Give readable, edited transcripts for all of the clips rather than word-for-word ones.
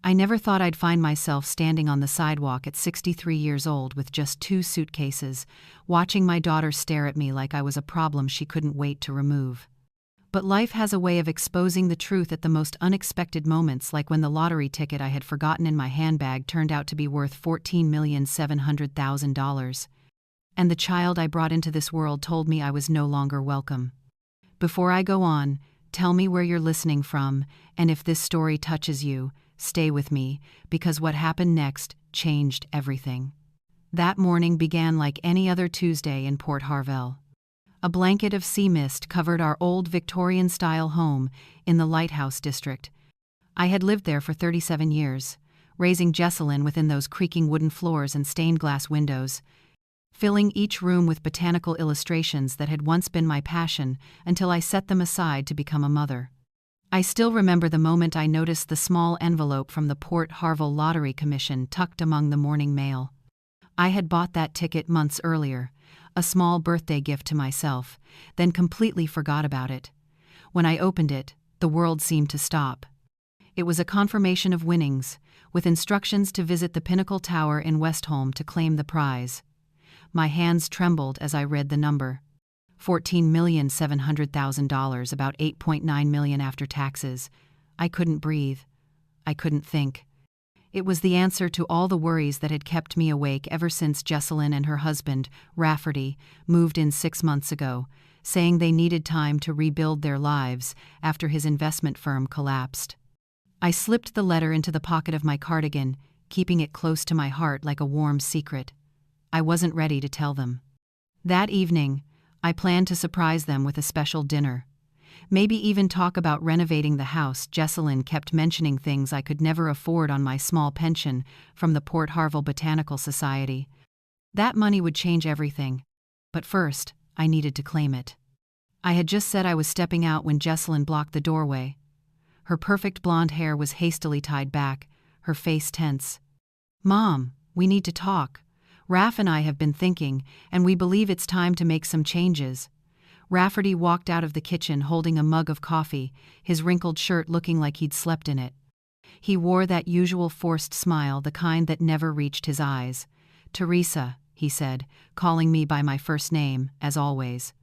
I never thought I'd find myself standing on the sidewalk at 63 years old with just 2 suitcases, watching my daughter stare at me like I was a problem she couldn't wait to remove. But life has a way of exposing the truth at the most unexpected moments, like when the lottery ticket I had forgotten in my handbag turned out to be worth $14,700,000. And the child I brought into this world told me I was no longer welcome. Before I go on, tell me where you're listening from, and if this story touches you, stay with me, because what happened next changed everything. That morning began like any other Tuesday in Port Harvel. A blanket of sea mist covered our old Victorian-style home in the Lighthouse District. I had lived there for 37 years, raising Jessalyn within those creaking wooden floors and stained glass windows, filling each room with botanical illustrations that had once been my passion until I set them aside to become a mother. I still remember the moment I noticed the small envelope from the Port Harvel Lottery Commission tucked among the morning mail. I had bought that ticket months earlier, a small birthday gift to myself, then completely forgot about it. When I opened it, the world seemed to stop. It was a confirmation of winnings, with instructions to visit the Pinnacle Tower in Westholme to claim the prize. My hands trembled as I read the number. $14,700,000, about $8.9 million after taxes. I couldn't breathe. I couldn't think. It was the answer to all the worries that had kept me awake ever since Jessalyn and her husband, Rafferty, moved in 6 months ago, saying they needed time to rebuild their lives after his investment firm collapsed. I slipped the letter into the pocket of my cardigan, keeping it close to my heart like a warm secret. I wasn't ready to tell them. That evening, I planned to surprise them with a special dinner. Maybe even talk about renovating the house. Jessalyn kept mentioning things I could never afford on my small pension from the Port Harvel Botanical Society. That money would change everything. But first, I needed to claim it. I had just said I was stepping out when Jessalyn blocked the doorway. Her perfect blonde hair was hastily tied back, her face tense. "Mom, we need to talk. Raf and I have been thinking, and we believe it's time to make some changes." Rafferty walked out of the kitchen holding a mug of coffee, his wrinkled shirt looking like he'd slept in it. He wore that usual forced smile, the kind that never reached his eyes. "Teresa," he said, calling me by my first name, as always.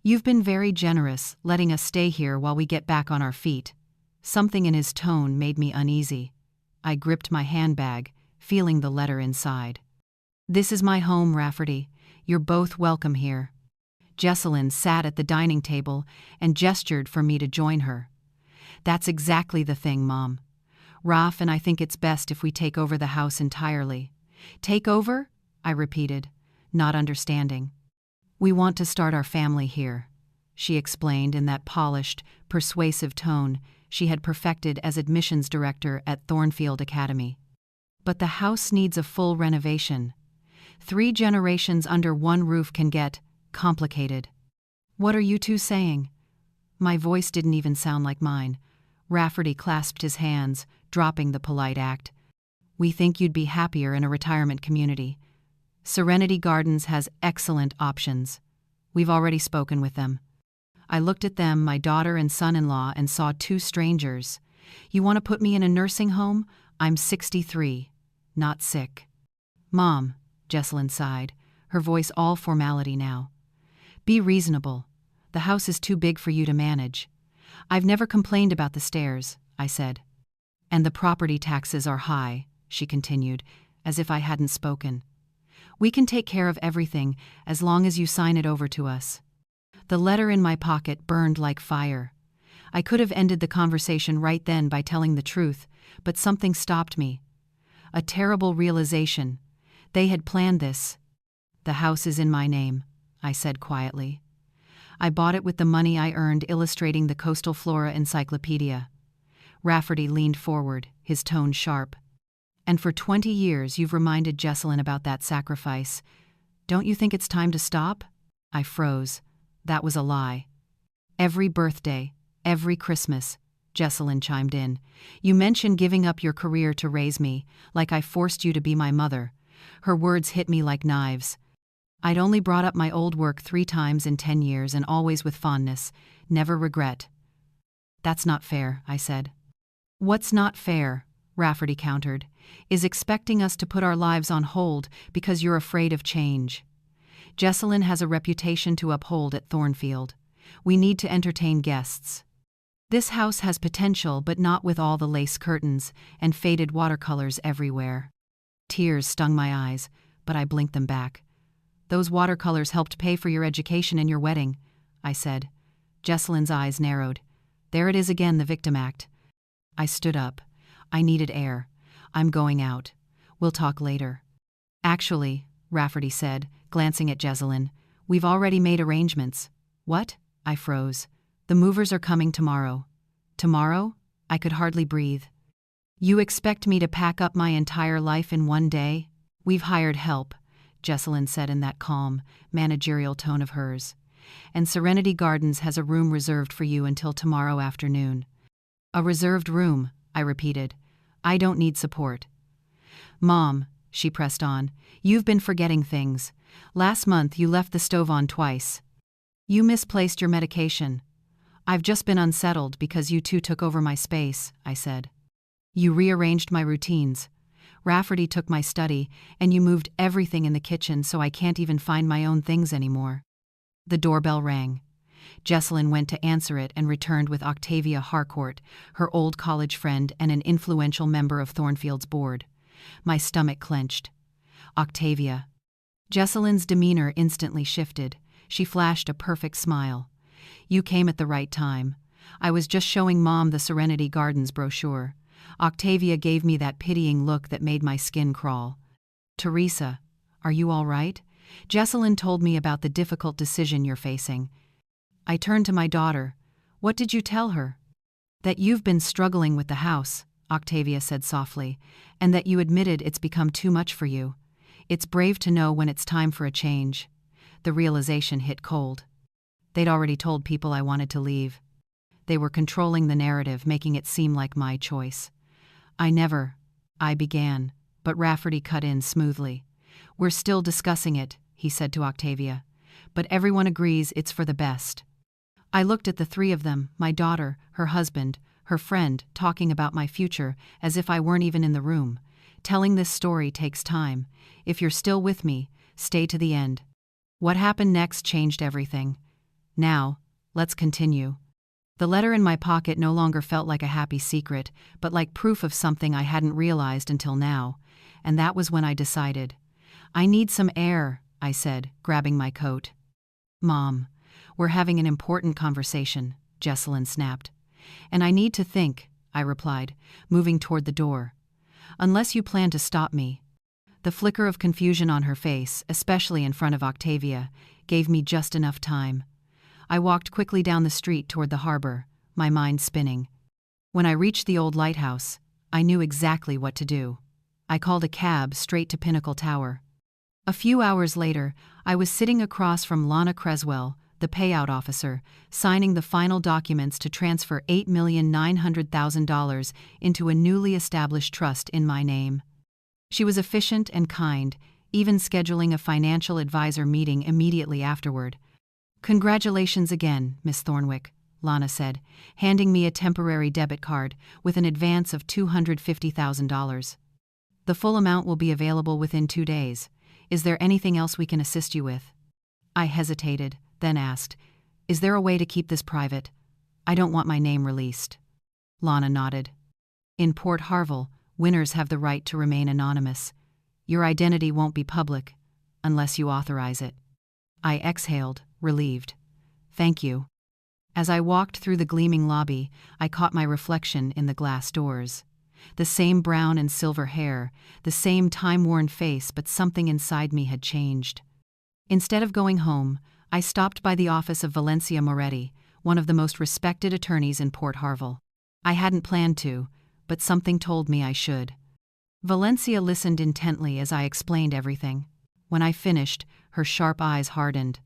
"You've been very generous, letting us stay here while we get back on our feet." Something in his tone made me uneasy. I gripped my handbag, feeling the letter inside. "This is my home, Rafferty. You're both welcome here." Jessalyn sat at the dining table and gestured for me to join her. "That's exactly the thing, Mom. Raf and I think it's best if we take over the house entirely." "Take over?" I repeated, not understanding. "We want to start our family here," she explained in that polished, persuasive tone she had perfected as admissions director at Thornfield Academy. "But the house needs a full renovation. 3 generations under one roof can get complicated." "What are you two saying?" My voice didn't even sound like mine. Rafferty clasped his hands, dropping the polite act. "We think you'd be happier in a retirement community. Serenity Gardens has excellent options. We've already spoken with them." I looked at them, my daughter and son-in-law, and saw 2 strangers. "You want to put me in a nursing home? I'm 63, not sick." "Mom," Jessalyn sighed, her voice all formality now. "Be reasonable. The house is too big for you to manage." "I've never complained about the stairs," I said. "And the property taxes are high," she continued, as if I hadn't spoken. "We can take care of everything as long as you sign it over to us." The letter in my pocket burned like fire. I could have ended the conversation right then by telling the truth, but something stopped me. A terrible realization. They had planned this. "The house is in my name," I said quietly. "I bought it with the money I earned illustrating the Coastal Flora Encyclopedia." Rafferty leaned forward, his tone sharp. "And for 20 years you've reminded Jessalyn about that sacrifice. Don't you think it's time to stop?" I froze. That was a lie. "Every birthday, every Christmas," Jessalyn chimed in. "You mentioned giving up your career to raise me, like I forced you to be my mother." Her words hit me like knives. I'd only brought up my old work 3 times in 10 years, and always with fondness, never regret. "That's not fair," I said. "What's not fair?" Rafferty countered, is expecting us to put our lives on hold because you're afraid of change. Jesselyn has a reputation to uphold at Thornfield. We need to entertain guests. This house has potential, but not with all the lace curtains and faded watercolors everywhere. Tears stung my eyes, but I blinked them back. Those watercolors helped pay for your education and your wedding, I said. Jesselyn's eyes narrowed. There it is again, the victim act. I stood up. I needed air. I'm going out. We'll talk later. Actually, Rafferty said, glancing at Jesselyn, we've already made arrangements. What? I froze. The movers are coming tomorrow. Tomorrow? I could hardly breathe. You expect me to pack up my entire life in one day? We've hired help, Jesselyn said in that calm, managerial tone of hers. And Serenity Gardens has a room reserved for you until tomorrow afternoon. A reserved room, I repeated. I don't need support. Mom, she pressed on, you've been forgetting things. Last month you left the stove on twice. You misplaced your medication. I've just been unsettled because you two took over my space, I said. You rearranged my routines. Rafferty took my study, and you moved everything in the kitchen so I can't even find my own things anymore. The doorbell rang. Jesselyn went to answer it and returned with Octavia Harcourt, her old college friend and an influential member of Thornfield's board. My stomach clenched. Octavia. Jesselyn's demeanor instantly shifted. She flashed a perfect smile. You came at the right time. I was just showing Mom the Serenity Gardens brochure. Octavia gave me that pitying look that made my skin crawl. Teresa, are you all right? Jesselyn told me about the difficult decision you're facing. I turned to my daughter. What did you tell her? That you've been struggling with the house, Octavia said softly, and that you admitted it's become too much for you. It's brave to know when it's time for a change. The realization hit cold. They'd already told people I wanted to leave. They were controlling the narrative, making it seem like my choice. I began, but Rafferty cut in smoothly. We're still discussing it, he said to Octavia, but everyone agrees it's for the best. I looked at the three of them, my daughter, her husband, her friend, talking about my future as if I weren't even in the room. Telling this story takes time. If you're still with me, stay to the end. What happened next changed everything. Now, let's continue. The letter in my pocket no longer felt like a happy secret, but like proof of something I hadn't realized until now, and that was when I decided. I need some air, I said, grabbing my coat. Mom, we're having an important conversation, Jesselyn snapped. And I need to think, I replied, moving toward the door. Unless you plan to stop me. The flicker of confusion on her face, especially in front of Octavia, gave me just enough time. I walked quickly down the street toward the harbor, my mind spinning. When I reached the old lighthouse, I knew exactly what to do. I called a cab straight to Pinnacle Tower. A few hours later, I was sitting across from Lana Creswell, the payout officer, signing the final documents to transfer $8,900,000 into a newly established trust in my name. She was efficient and kind, even scheduling a financial advisor meeting immediately afterward. Congratulations again, Miss Thornwick, Lana said, handing me a temporary debit card with an advance of $250,000. The full amount will be available within 2 days. Is there anything else we can assist you with? I hesitated, then asked, is there a way to keep this private? I don't want my name released. Lana nodded. In Port Harville, winners have the right to remain anonymous. Your identity won't be public, unless you authorize it. I exhaled, relieved. Thank you. As I walked through the gleaming lobby, I caught my reflection in the glass doors. The same brown and silver hair, the same time-worn face, but something inside me had changed. Instead of going home, I stopped by the office of Valencia Moretti, one of the most respected attorneys in Port Harville. I hadn't planned to, but something told me I should. Valencia listened intently as I explained everything. When I finished, her sharp eyes hardened.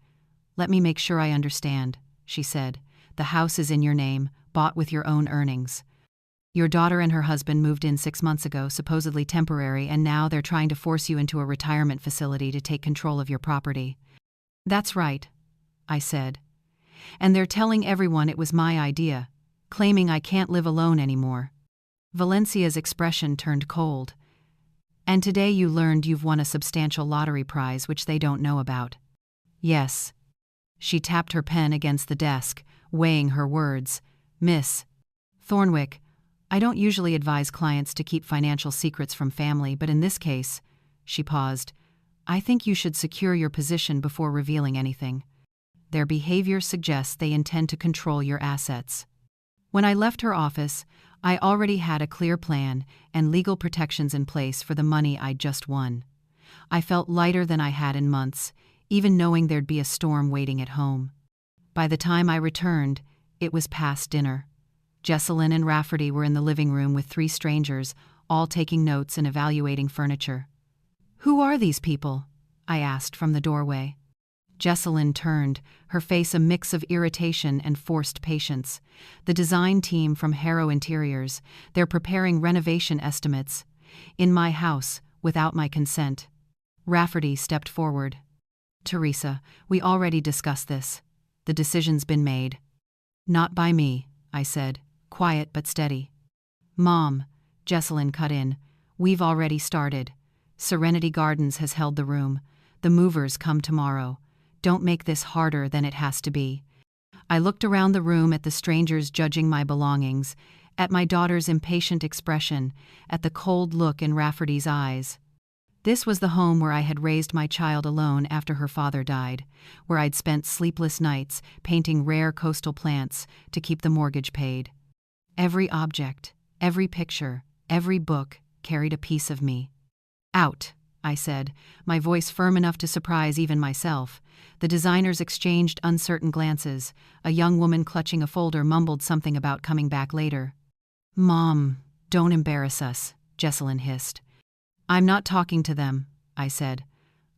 Let me make sure I understand, she said. The house is in your name, bought with your own earnings. Your daughter and her husband moved in 6 months ago, supposedly temporary, and now they're trying to force you into a retirement facility to take control of your property. That's right, I said. And they're telling everyone it was my idea, claiming I can't live alone anymore. Valencia's expression turned cold. And today you learned you've won a substantial lottery prize which they don't know about. Yes. She tapped her pen against the desk, weighing her words. Miss Thornwick, I don't usually advise clients to keep financial secrets from family, but in this case, she paused, I think you should secure your position before revealing anything. Their behavior suggests they intend to control your assets. When I left her office, I already had a clear plan and legal protections in place for the money I'd just won. I felt lighter than I had in months, even knowing there'd be a storm waiting at home. By the time I returned, it was past dinner. Jessalyn and Rafferty were in the living room with 3 strangers, all taking notes and evaluating furniture. Who are these people? I asked from the doorway. Jessalyn turned, her face a mix of irritation and forced patience. The design team from Harrow Interiors, they're preparing renovation estimates. In my house, without my consent. Rafferty stepped forward. Teresa, we already discussed this. The decision's been made. Not by me, I said, quiet but steady. Mom, Jessalyn cut in, we've already started. Serenity Gardens has held the room. The movers come tomorrow. Don't make this harder than it has to be. I looked around the room at the strangers judging my belongings, at my daughter's impatient expression, at the cold look in Rafferty's eyes. This was the home where I had raised my child alone after her father died, where I'd spent sleepless nights painting rare coastal plants to keep the mortgage paid. Every object, every picture, every book carried a piece of me. Out, I said, my voice firm enough to surprise even myself. The designers exchanged uncertain glances. A young woman clutching a folder mumbled something about coming back later. Mom, don't embarrass us, Jessalyn hissed. I'm not talking to them, I said.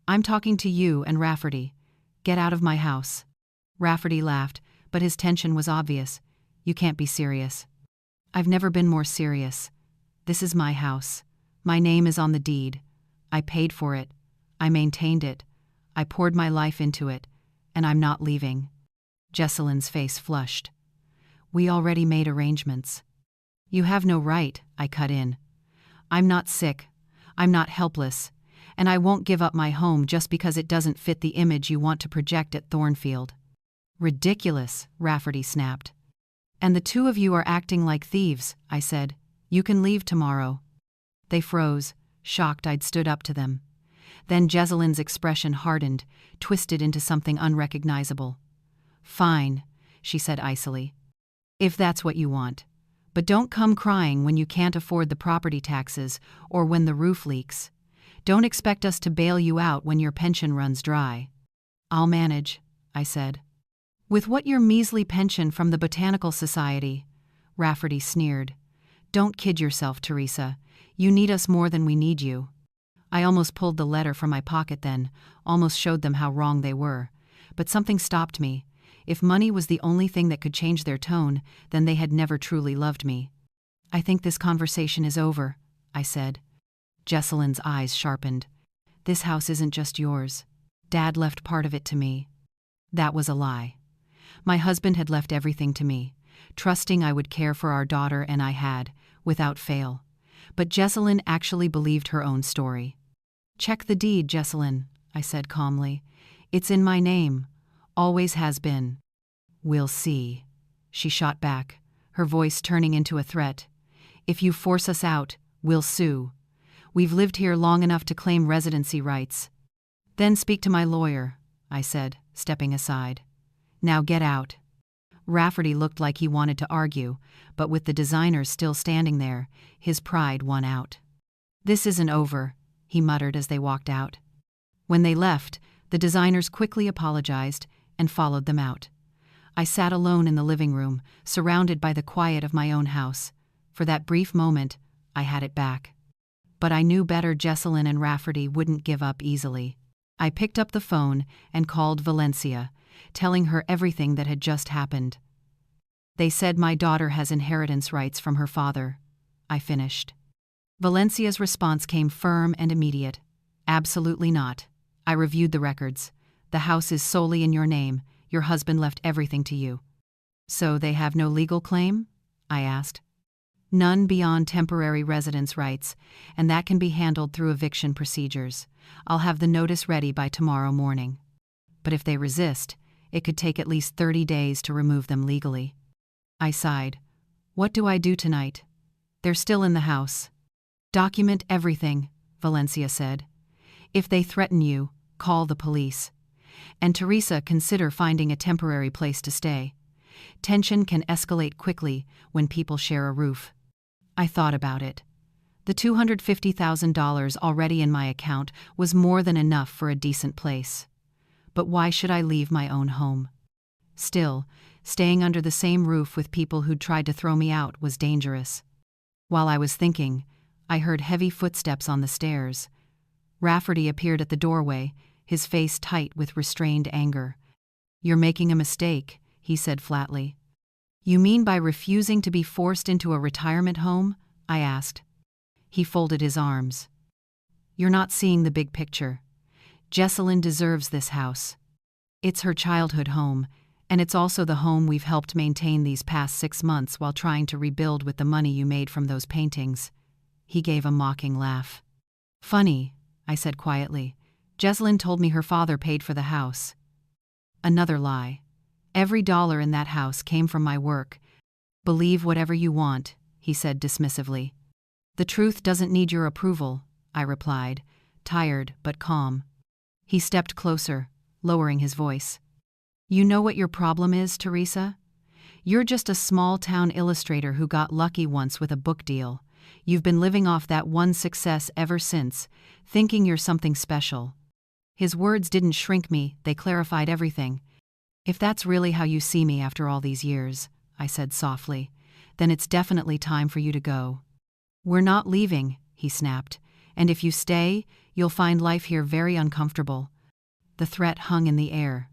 I'm talking to you and Rafferty. Get out of my house. Rafferty laughed, but his tension was obvious. You can't be serious. I've never been more serious. This is my house. My name is on the deed. I paid for it. I maintained it. I poured my life into it, and I'm not leaving. Jessalyn's face flushed. We already made arrangements. You have no right, I cut in. I'm not sick. I'm not helpless. And I won't give up my home just because it doesn't fit the image you want to project at Thornfield. Ridiculous, Rafferty snapped. And the 2 of you are acting like thieves, I said. You can leave tomorrow. They froze, shocked I'd stood up to them. Then Jessalyn's expression hardened, twisted into something unrecognizable. Fine, she said icily. If that's what you want. But don't come crying when you can't afford the property taxes or when the roof leaks. Don't expect us to bail you out when your pension runs dry. I'll manage, I said. With what your measly pension from the Botanical Society? Rafferty sneered. Don't kid yourself, Teresa. You need us more than we need you. I almost pulled the letter from my pocket then, almost showed them how wrong they were. But something stopped me. If money was the only thing that could change their tone, then they had never truly loved me. I think this conversation is over, I said. Jessalyn's eyes sharpened. This house isn't just yours. Dad left part of it to me. That was a lie. My husband had left everything to me, trusting I would care for our daughter, and I had, without fail. But Jessalyn actually believed her own story. Check the deed, Jessalyn, I said calmly. It's in my name. Always has been. We'll see. She shot back, her voice turning into a threat. If you force us out, we'll sue. We've lived here long enough to claim residency rights. Then speak to my lawyer, I said, stepping aside. Now get out. Rafferty looked like he wanted to argue, but with the designers still standing there, his pride won out. This isn't over, he muttered as they walked out. When they left, the designers quickly apologized and followed them out. I sat alone in the living room, surrounded by the quiet of my own house. For that brief moment, I had it back. But I knew better. Jessalyn and Rafferty wouldn't give up easily. I picked up the phone and called Valencia, telling her everything that had just happened. They said my daughter has inheritance rights from her father, I finished. Valencia's response came firm and immediate. Absolutely not. I reviewed the records. The house is solely in your name. Your husband left everything to you. So they have no legal claim? I asked. None beyond temporary residence rights, and that can be handled through eviction procedures. I'll have the notice ready by tomorrow morning. But if they resist, it could take at least 30 days to remove them legally. I sighed. What do I do tonight? They're still in the house. Document everything, Valencia said. If they threaten you, call the police. And Teresa, consider finding a temporary place to stay. Tension can escalate quickly when people share a roof. I thought about it. The $250,000 already in my account was more than enough for a decent place. But why should I leave my own home? Still, staying under the same roof with people who'd tried to throw me out was dangerous. While I was thinking, I heard heavy footsteps on the stairs. Rafferty appeared at the doorway, his face tight with restrained anger. "You're making a mistake," he said flatly. "You mean by refusing to be forced into a retirement home?" I asked. He folded his arms. "You're not seeing the big picture. Jessalyn deserves this house. It's her childhood home, and it's also the home we've helped maintain these past 6 months while trying to rebuild with the money you made from those paintings." He gave a mocking laugh. "Funny," I said quietly. "Jessalyn told me her father paid for the house." "Another lie. Every dollar in that house came from my work." "Believe whatever you want," he said dismissively. "The truth doesn't need your approval," I replied, tired but calm. He stepped closer, lowering his voice. "You know what your problem is, Teresa? You're just a small-town illustrator who got lucky once with a book deal. You've been living off that one success ever since, thinking you're something special." His words didn't shrink me, they clarified everything. "If that's really how you see me after all these years," I said softly, "then it's definitely time for you to go." "We're not leaving," he snapped, "and if you stay, you'll find life here very uncomfortable." The threat hung in the air.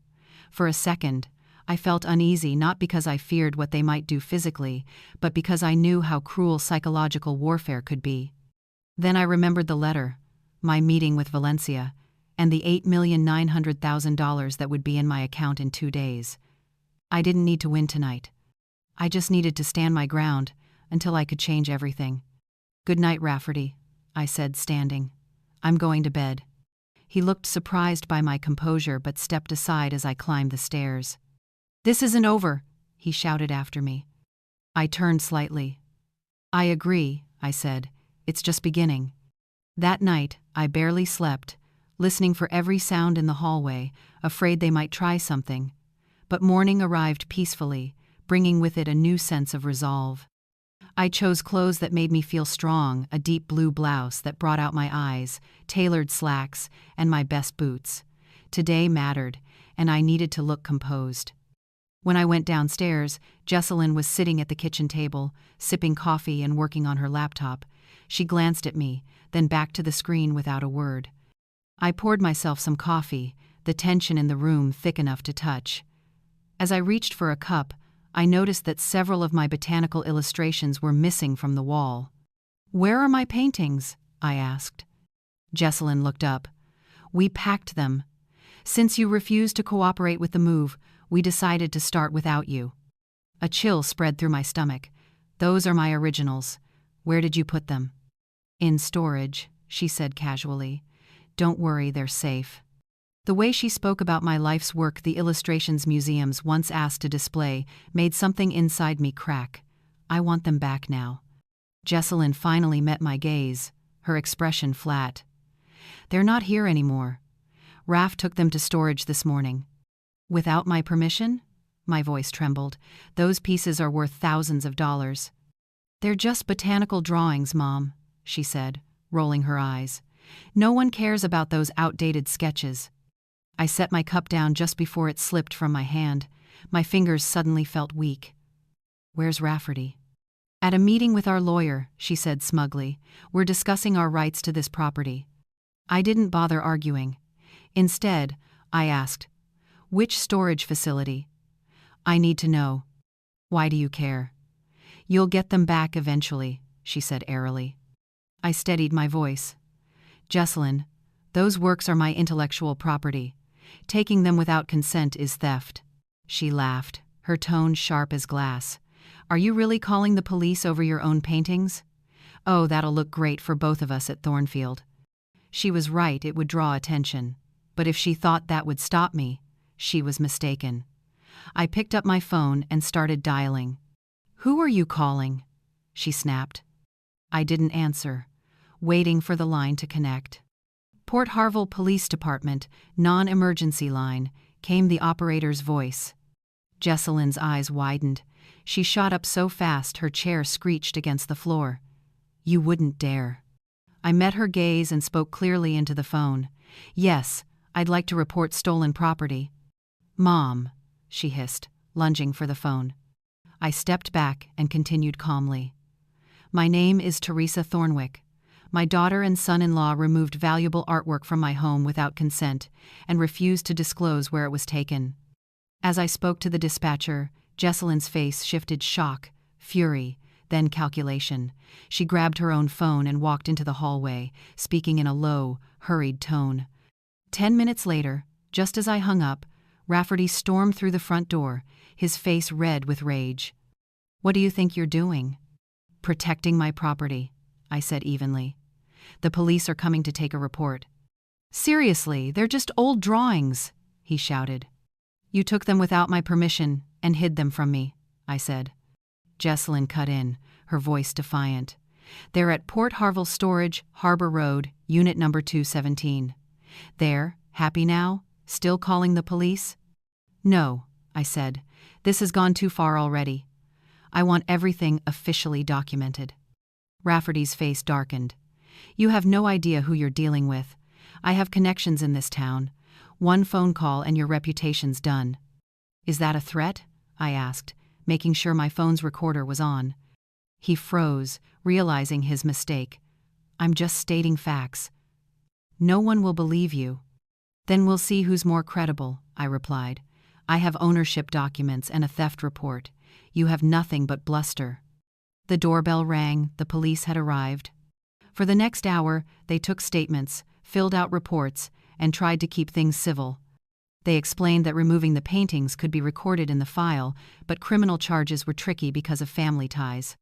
For a second, I felt uneasy, not because I feared what they might do physically, but because I knew how cruel psychological warfare could be. Then I remembered the letter, my meeting with Valencia, and the $8,900,000 that would be in my account in 2 days. I didn't need to win tonight. I just needed to stand my ground until I could change everything. "Good night, Rafferty," I said, standing. "I'm going to bed." He looked surprised by my composure but stepped aside as I climbed the stairs. "This isn't over," he shouted after me. I turned slightly. "I agree," I said. "It's just beginning." That night, I barely slept, listening for every sound in the hallway, afraid they might try something. But morning arrived peacefully, bringing with it a new sense of resolve. I chose clothes that made me feel strong, a deep blue blouse that brought out my eyes, tailored slacks, and my best boots. Today mattered, and I needed to look composed. When I went downstairs, Jessalyn was sitting at the kitchen table, sipping coffee and working on her laptop. She glanced at me, then back to the screen without a word. I poured myself some coffee, the tension in the room thick enough to touch. As I reached for a cup, I noticed that several of my botanical illustrations were missing from the wall. "Where are my paintings?" I asked. Jessalyn looked up. "We packed them. Since you refused to cooperate with the move, we decided to start without you." A chill spread through my stomach. "Those are my originals. Where did you put them?" "In storage," she said casually. "Don't worry, they're safe." The way she spoke about my life's work the illustrations museums once asked to display made something inside me crack. I want them back now. Jessalyn finally met my gaze, her expression flat. "They're not here anymore. Raf took them to storage this morning." "Without my permission?" My voice trembled. "Those pieces are worth thousands of dollars." "They're just botanical drawings, Mom," she said, rolling her eyes. "No one cares about those outdated sketches." I set my cup down just before it slipped from my hand. My fingers suddenly felt weak. "Where's Rafferty?" "At a meeting with our lawyer," she said smugly. "We're discussing our rights to this property." I didn't bother arguing. Instead, I asked, "Which storage facility?" "I need to know." "Why do you care?" "You'll get them back eventually," she said airily. I steadied my voice. "Jessalyn, those works are my intellectual property. Taking them without consent is theft." She laughed, her tone sharp as glass. "Are you really calling the police over your own paintings? Oh, that'll look great for both of us at Thornfield." She was right, it would draw attention. But if she thought that would stop me, she was mistaken. I picked up my phone and started dialing. "Who are you calling?" she snapped. I didn't answer, waiting for the line to connect. "Port Harville Police Department, non-emergency line," came the operator's voice. Jesselyn's eyes widened. She shot up so fast her chair screeched against the floor. "You wouldn't dare." I met her gaze and spoke clearly into the phone. "Yes, I'd like to report stolen property." "Mom," she hissed, lunging for the phone. I stepped back and continued calmly. "My name is Teresa Thornwick. My daughter and son-in-law removed valuable artwork from my home without consent and refused to disclose where it was taken." As I spoke to the dispatcher, Jesselyn's face shifted shock, fury, then calculation. She grabbed her own phone and walked into the hallway, speaking in a low, hurried tone. 10 minutes later, just as I hung up, Rafferty stormed through the front door, his face red with rage. "What do you think you're doing?" "Protecting my property," I said evenly. "The police are coming to take a report." "Seriously, they're just old drawings," he shouted. "You took them without my permission and hid them from me," I said. Jesselyn cut in, her voice defiant. "They're at Port Harville Storage, Harbor Road, Unit number 217. There, happy now? Still calling the police?" "No," I said. "This has gone too far already. I want everything officially documented." Rafferty's face darkened. "You have no idea who you're dealing with. I have connections in this town. One phone call and your reputation's done." "Is that a threat?" I asked, making sure my phone's recorder was on. He froze, realizing his mistake. "I'm just stating facts." "No one will believe you." "Then we'll see who's more credible," I replied. "I have ownership documents and a theft report. You have nothing but bluster." The doorbell rang, the police had arrived. For the next hour, they took statements, filled out reports, and tried to keep things civil. They explained that removing the paintings could be recorded in the file, but criminal charges were tricky because of family ties.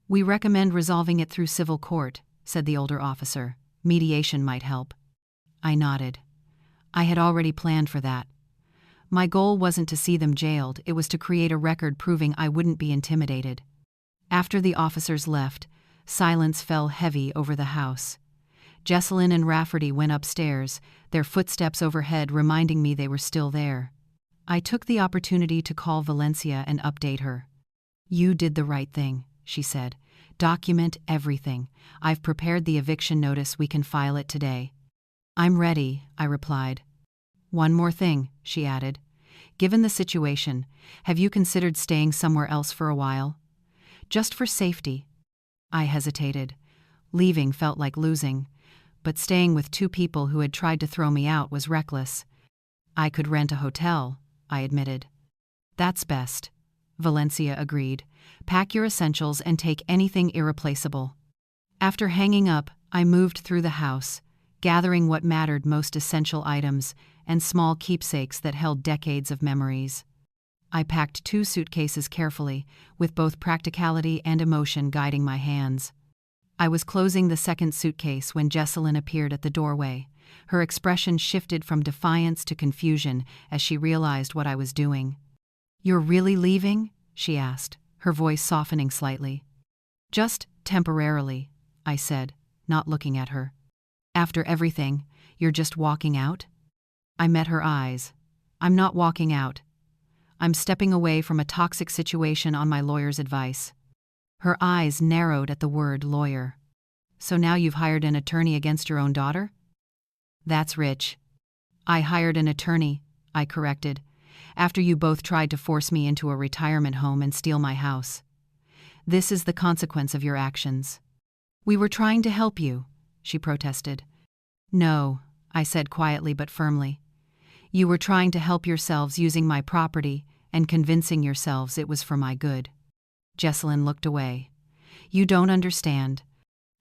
"We recommend resolving it through civil court," said the older officer. "Mediation might help." I nodded. I had already planned for that. My goal wasn't to see them jailed, it was to create a record proving I wouldn't be intimidated. After the officers left, silence fell heavy over the house. Jesselyn and Rafferty went upstairs, their footsteps overhead reminding me they were still there. I took the opportunity to call Valencia and update her. "You did the right thing," she said. "Document everything. I've prepared the eviction notice, we can file it today." "I'm ready," I replied. "One more thing," she added. "Given the situation, have you considered staying somewhere else for a while? Just for safety." I hesitated. Leaving felt like losing, but staying with two people who had tried to throw me out was reckless. "I could rent a hotel," I admitted. "That's best," Valencia agreed. "Pack your essentials and take anything irreplaceable." After hanging up, I moved through the house, gathering what mattered most: essential items and small keepsakes that held decades of memories. I packed 2 suitcases carefully, with both practicality and emotion guiding my hands. I was closing the second suitcase when Jesselyn appeared at the doorway. Her expression shifted from defiance to confusion as she realized what I was doing. "You're really leaving?" she asked, her voice softening slightly. "Just temporarily," I said, not looking at her. "After everything, you're just walking out?" I met her eyes. "I'm not walking out. I'm stepping away from a toxic situation on my lawyer's advice." Her eyes narrowed at the word lawyer. "So now you've hired an attorney against your own daughter?" "That's rich." "I hired an attorney," I corrected, "after you both tried to force me into a retirement home and steal my house. This is the consequence of your actions." "We were trying to help you," she protested. "No," I said quietly but firmly. "You were trying to help yourselves using my property and convincing yourselves it was for my good." Jesselyn looked away. "You don't understand."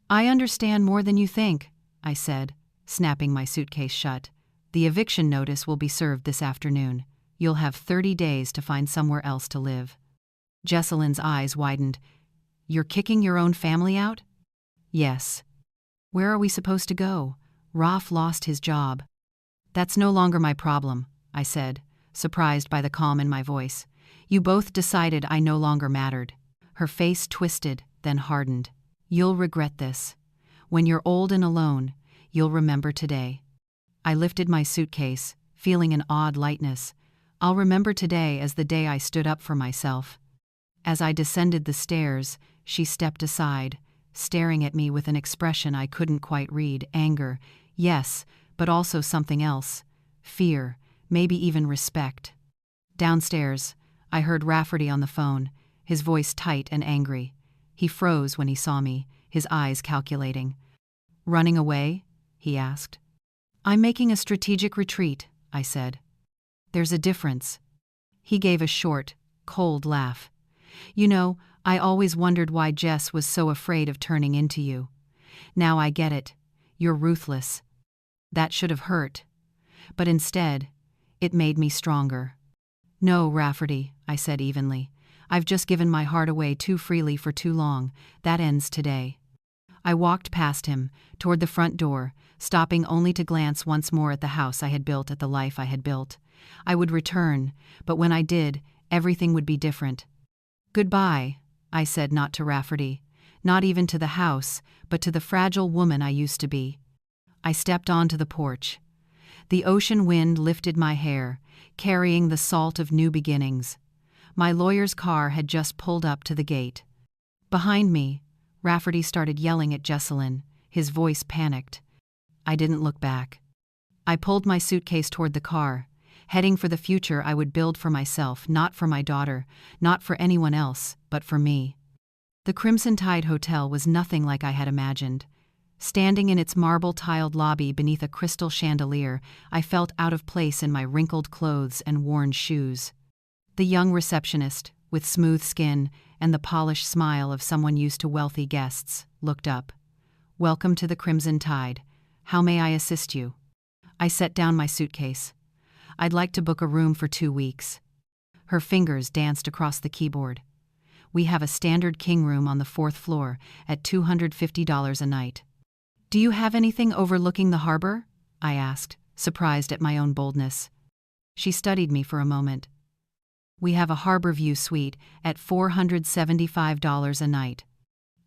"I understand more than you think," I said, snapping my suitcase shut. "The eviction notice will be served this afternoon. You'll have 30 days to find somewhere else to live." Jesselyn's eyes widened. You're kicking your own family out? Yes. Where are we supposed to go? Ralph lost his job. That's no longer my problem, I said, surprised by the calm in my voice. You both decided I no longer mattered. Her face twisted, then hardened. You'll regret this. When you're old and alone, you'll remember today. I lifted my suitcase, feeling an odd lightness. I'll remember today as the day I stood up for myself. As I descended the stairs, she stepped aside, staring at me with an expression I couldn't quite read. Anger, yes, but also something else. Fear, maybe even respect. Downstairs, I heard Rafferty on the phone, his voice tight and angry. He froze when he saw me, his eyes calculating. Running away? He asked. I'm making a strategic retreat, I said. There's a difference. He gave a short, cold laugh. You know, I always wondered why Jess was so afraid of turning into you. Now I get it. You're ruthless. That should have hurt. But instead, it made me stronger. No, Rafferty, I said evenly. I've just given my heart away too freely for too long. That ends today. I walked past him, toward the front door, stopping only to glance once more at the house I had built, at the life I had built. I would return, but when I did, everything would be different. Goodbye, I said, not to Rafferty, not even to the house, but to the fragile woman I used to be. I stepped onto the porch. The ocean wind lifted my hair, carrying the salt of new beginnings. My lawyer's car had just pulled up to the gate. Behind me, Rafferty started yelling at Jesselyn, his voice panicked. I didn't look back. I pulled my suitcase toward the car, heading for the future I would build for myself, not for my daughter, not for anyone else, but for me. The Crimson Tide Hotel was nothing like I had imagined. Standing in its marble-tiled lobby beneath a crystal chandelier, I felt out of place in my wrinkled clothes and worn shoes. The young receptionist, with smooth skin and the polished smile of someone used to wealthy guests, looked up. Welcome to the Crimson Tide. How may I assist you? I set down my suitcase. I'd like to book a room for 2 weeks. Her fingers danced across the keyboard. We have a standard king room on the 4th floor at $250 a night. Do you have anything overlooking the harbor? I asked, surprised at my own boldness. She studied me for a moment. We have a harbor view suite at $475 a night.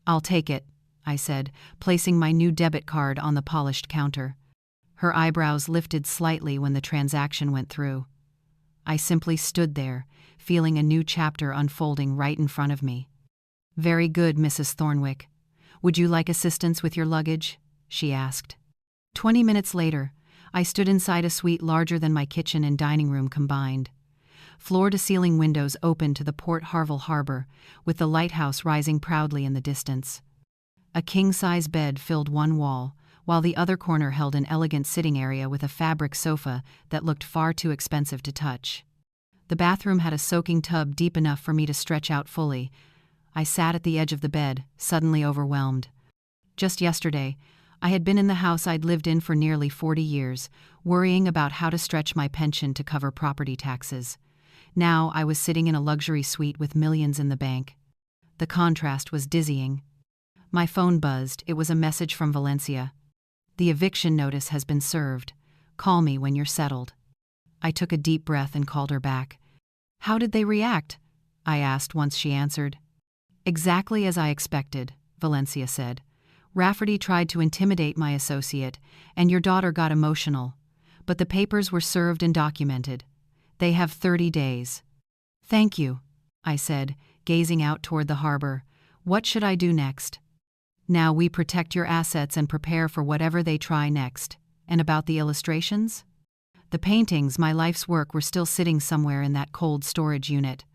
I'll take it, I said, placing my new debit card on the polished counter. Her eyebrows lifted slightly when the transaction went through. I simply stood there, feeling a new chapter unfolding right in front of me. Very good, Mrs. Thornwick. Would you like assistance with your luggage? She asked. 20 minutes later, I stood inside a suite larger than my kitchen and dining room combined. Floor-to-ceiling windows opened to the Port Harville harbor, with the lighthouse rising proudly in the distance. A king-size bed filled one wall, while the other corner held an elegant sitting area with a fabric sofa that looked far too expensive to touch. The bathroom had a soaking tub deep enough for me to stretch out fully. I sat at the edge of the bed, suddenly overwhelmed. Just yesterday, I had been in the house I'd lived in for nearly 40 years, worrying about how to stretch my pension to cover property taxes. Now I was sitting in a luxury suite with millions in the bank. The contrast was dizzying. My phone buzzed. It was a message from Valencia. The eviction notice has been served. Call me when you're settled. I took a deep breath and called her back. How did they react? I asked once she answered. Exactly as I expected, Valencia said. Rafferty tried to intimidate my associate, and your daughter got emotional. But the papers were served and documented. They have 30 days. Thank you, I said, gazing out toward the harbor. What should I do next? Now we protect your assets and prepare for whatever they try next. And about the illustrations? The paintings, my life's work, were still sitting somewhere in that cold storage unit.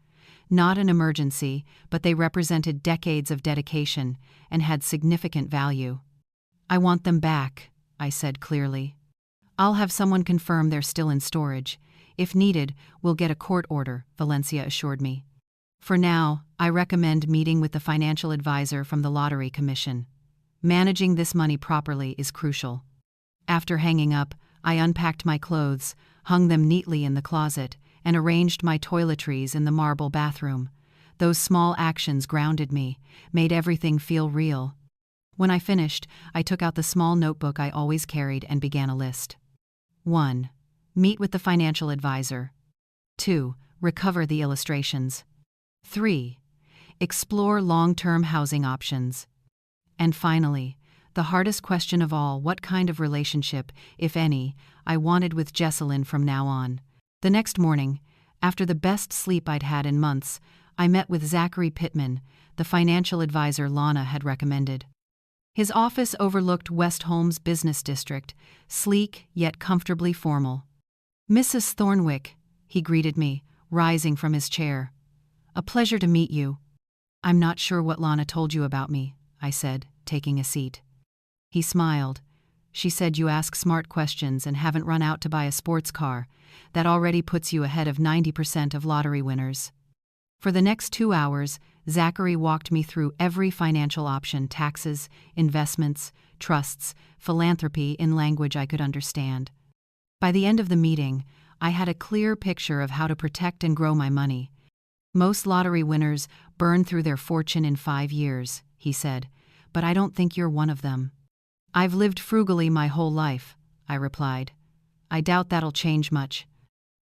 Not an emergency, but they represented decades of dedication and had significant value. I want them back, I said clearly. I'll have someone confirm they're still in storage. If needed, we'll get a court order, Valencia assured me. For now, I recommend meeting with the financial advisor from the Lottery Commission. Managing this money properly is crucial. After hanging up, I unpacked my clothes, hung them neatly in the closet, and arranged my toiletries in the marble bathroom. Those small actions grounded me, made everything feel real. When I finished, I took out the small notebook I always carried and began a list. 1. Meet with the financial advisor. 2. Recover the illustrations. 3. Explore long-term housing options. And finally, the hardest question of all, what kind of relationship, if any, I wanted with Jessalyn from now on. The next morning, after the best sleep I'd had in months, I met with Zachary Pittman, the financial advisor Lana had recommended. His office overlooked West Holmes business district, sleek yet comfortably formal. "Mrs. Thornwick," he greeted me, rising from his chair. "A pleasure to meet you." "I'm not sure what Lana told you about me," I said, taking a seat. He smiled. "She said you ask smart questions and haven't run out to buy a sports car. That already puts you ahead of 90% of lottery winners." For the next 2 hours, Zachary walked me through every financial option: taxes, investments, trusts, philanthropy, in language I could understand. By the end of the meeting, I had a clear picture of how to protect and grow my money. "Most lottery winners burn through their fortune in 5 years," he said, "but I don't think you're one of them." "I've lived frugally my whole life," I replied. "I doubt that'll change much."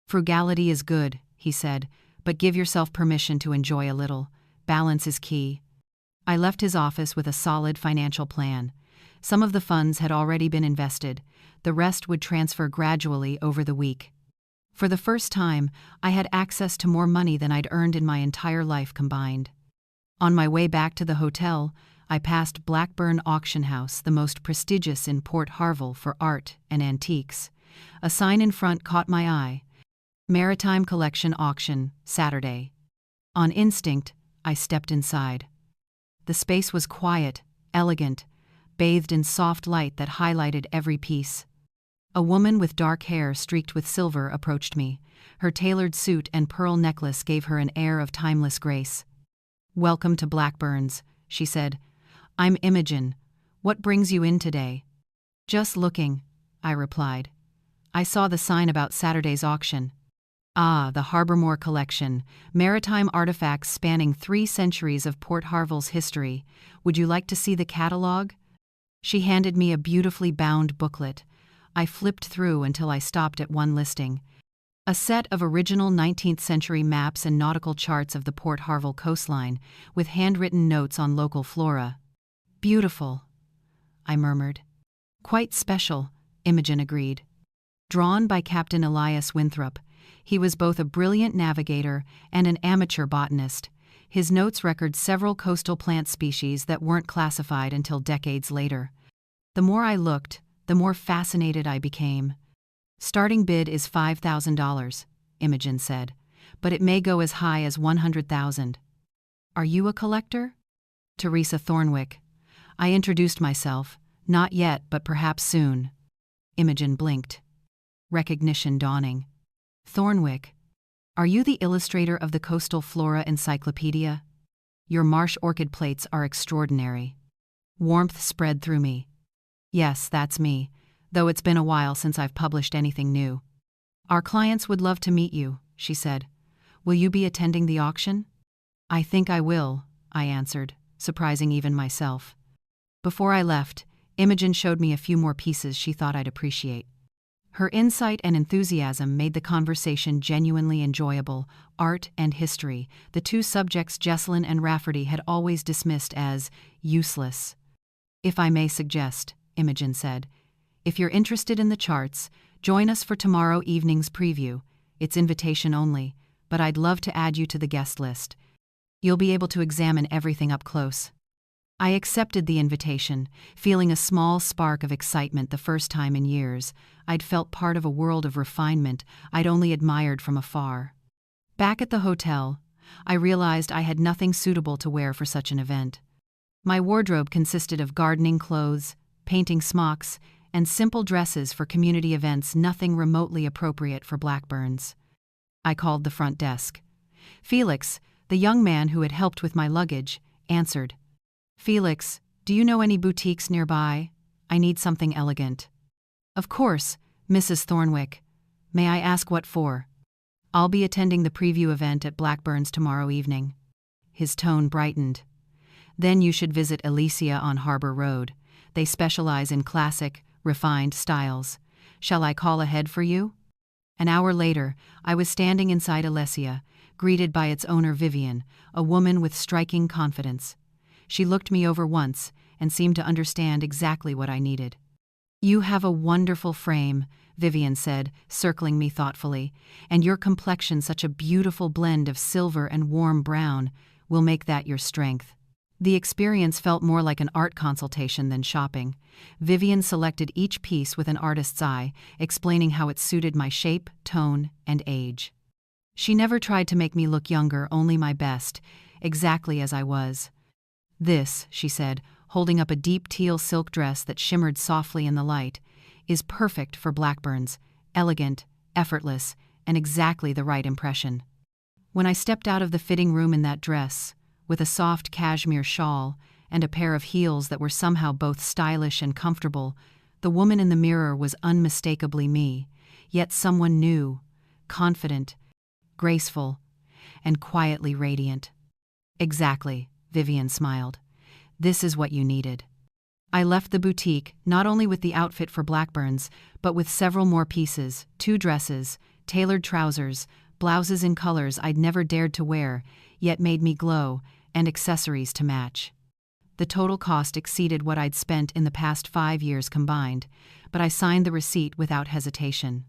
"Frugality is good," he said, "but give yourself permission to enjoy a little. Balance is key." I left his office with a solid financial plan. Some of the funds had already been invested. The rest would transfer gradually over the week. For the first time, I had access to more money than I'd earned in my entire life combined. On my way back to the hotel, I passed Blackburn Auction House, the most prestigious in Port Harval for art and antiques. A sign in front caught my eye: Maritime Collection Auction, Saturday. On instinct, I stepped inside. The space was quiet, elegant, bathed in soft light that highlighted every piece. A woman with dark hair streaked with silver approached me. Her tailored suit and pearl necklace gave her an air of timeless grace. "Welcome to Blackburn's," she said. "I'm Imogen. What brings you in today?" "Just looking," I replied. "I saw the sign about Saturday's auction." "Ah, the Harbormore Collection, maritime artifacts spanning 3 centuries of Port Harval's history. Would you like to see the catalog?" She handed me a beautifully bound booklet. I flipped through until I stopped at one listing: a set of original 19th century maps and nautical charts of the Port Harval coastline, with handwritten notes on local flora. "Beautiful," I murmured. "Quite special," Imogen agreed. Drawn by Captain Elias Winthrop, he was both a brilliant navigator and an amateur botanist. His notes record several coastal plant species that weren't classified until decades later. The more I looked, the more fascinated I became. "Starting bid is $5,000, Imogen said, "but it may go as high as $100,000. "Are you a collector?" "Teresa Thornwick." I introduced myself. "Not yet, but perhaps soon." Imogen blinked. Recognition dawning. "Thornwick, are you the illustrator of the Coastal Flora Encyclopedia? Your marsh orchid plates are extraordinary." Warmth spread through me. "Yes, that's me, though it's been a while since I've published anything new." "Our clients would love to meet you," she said. "Will you be attending the auction?" "I think I will," I answered, surprising even myself. Before I left, Imogen showed me a few more pieces she thought I'd appreciate. Her insight and enthusiasm made the conversation genuinely enjoyable. Art and history, the 2 subjects Jessalyn and Rafferty had always dismissed as useless. "If I may suggest," Imogen said, "if you're interested in the charts, join us for tomorrow evening's preview. It's invitation only, but I'd love to add you to the guest list. You'll be able to examine everything up close." I accepted the invitation, feeling a small spark of excitement the first time in years. I'd felt part of a world of refinement I'd only admired from afar. Back at the hotel, I realized I had nothing suitable to wear for such an event. My wardrobe consisted of gardening clothes, painting smocks, and simple dresses for community events, nothing remotely appropriate for Blackburn's. I called the front desk. Felix, the young man who had helped with my luggage, answered. "Felix, do you know any boutiques nearby? I need something elegant." "Of course, Mrs. Thornwick. May I ask what for?" "I'll be attending the preview event at Blackburn's tomorrow evening." His tone brightened. Then you should visit Alicia on Harbor Road. They specialize in classic, refined styles. Shall I call ahead for you? An hour later, I was standing inside Alicia, greeted by its owner Vivian, a woman with striking confidence. She looked me over once and seemed to understand exactly what I needed. You have a wonderful frame, Vivian said, circling me thoughtfully, and your complexion such a beautiful blend of silver and warm brown will make that your strength. The experience felt more like an art consultation than shopping. Vivian selected each piece with an artist's eye, explaining how it suited my shape, tone, and age. She never tried to make me look younger, only my best, exactly as I was. This, she said, holding up a deep teal silk dress that shimmered softly in the light, is perfect for Blackburns, elegant, effortless, and exactly the right impression. When I stepped out of the fitting room in that dress, with a soft cashmere shawl and a pair of heels that were somehow both stylish and comfortable, the woman in the mirror was unmistakably me, yet someone new, confident, graceful, and quietly radiant. Exactly, Vivian smiled. This is what you needed. I left the boutique not only with the outfit for Blackburns, but with several more pieces, 2 dresses, tailored trousers, blouses in colors I'd never dared to wear, yet made me glow, and accessories to match. The total cost exceeded what I'd spent in the past 5 years combined, but I signed the receipt without hesitation.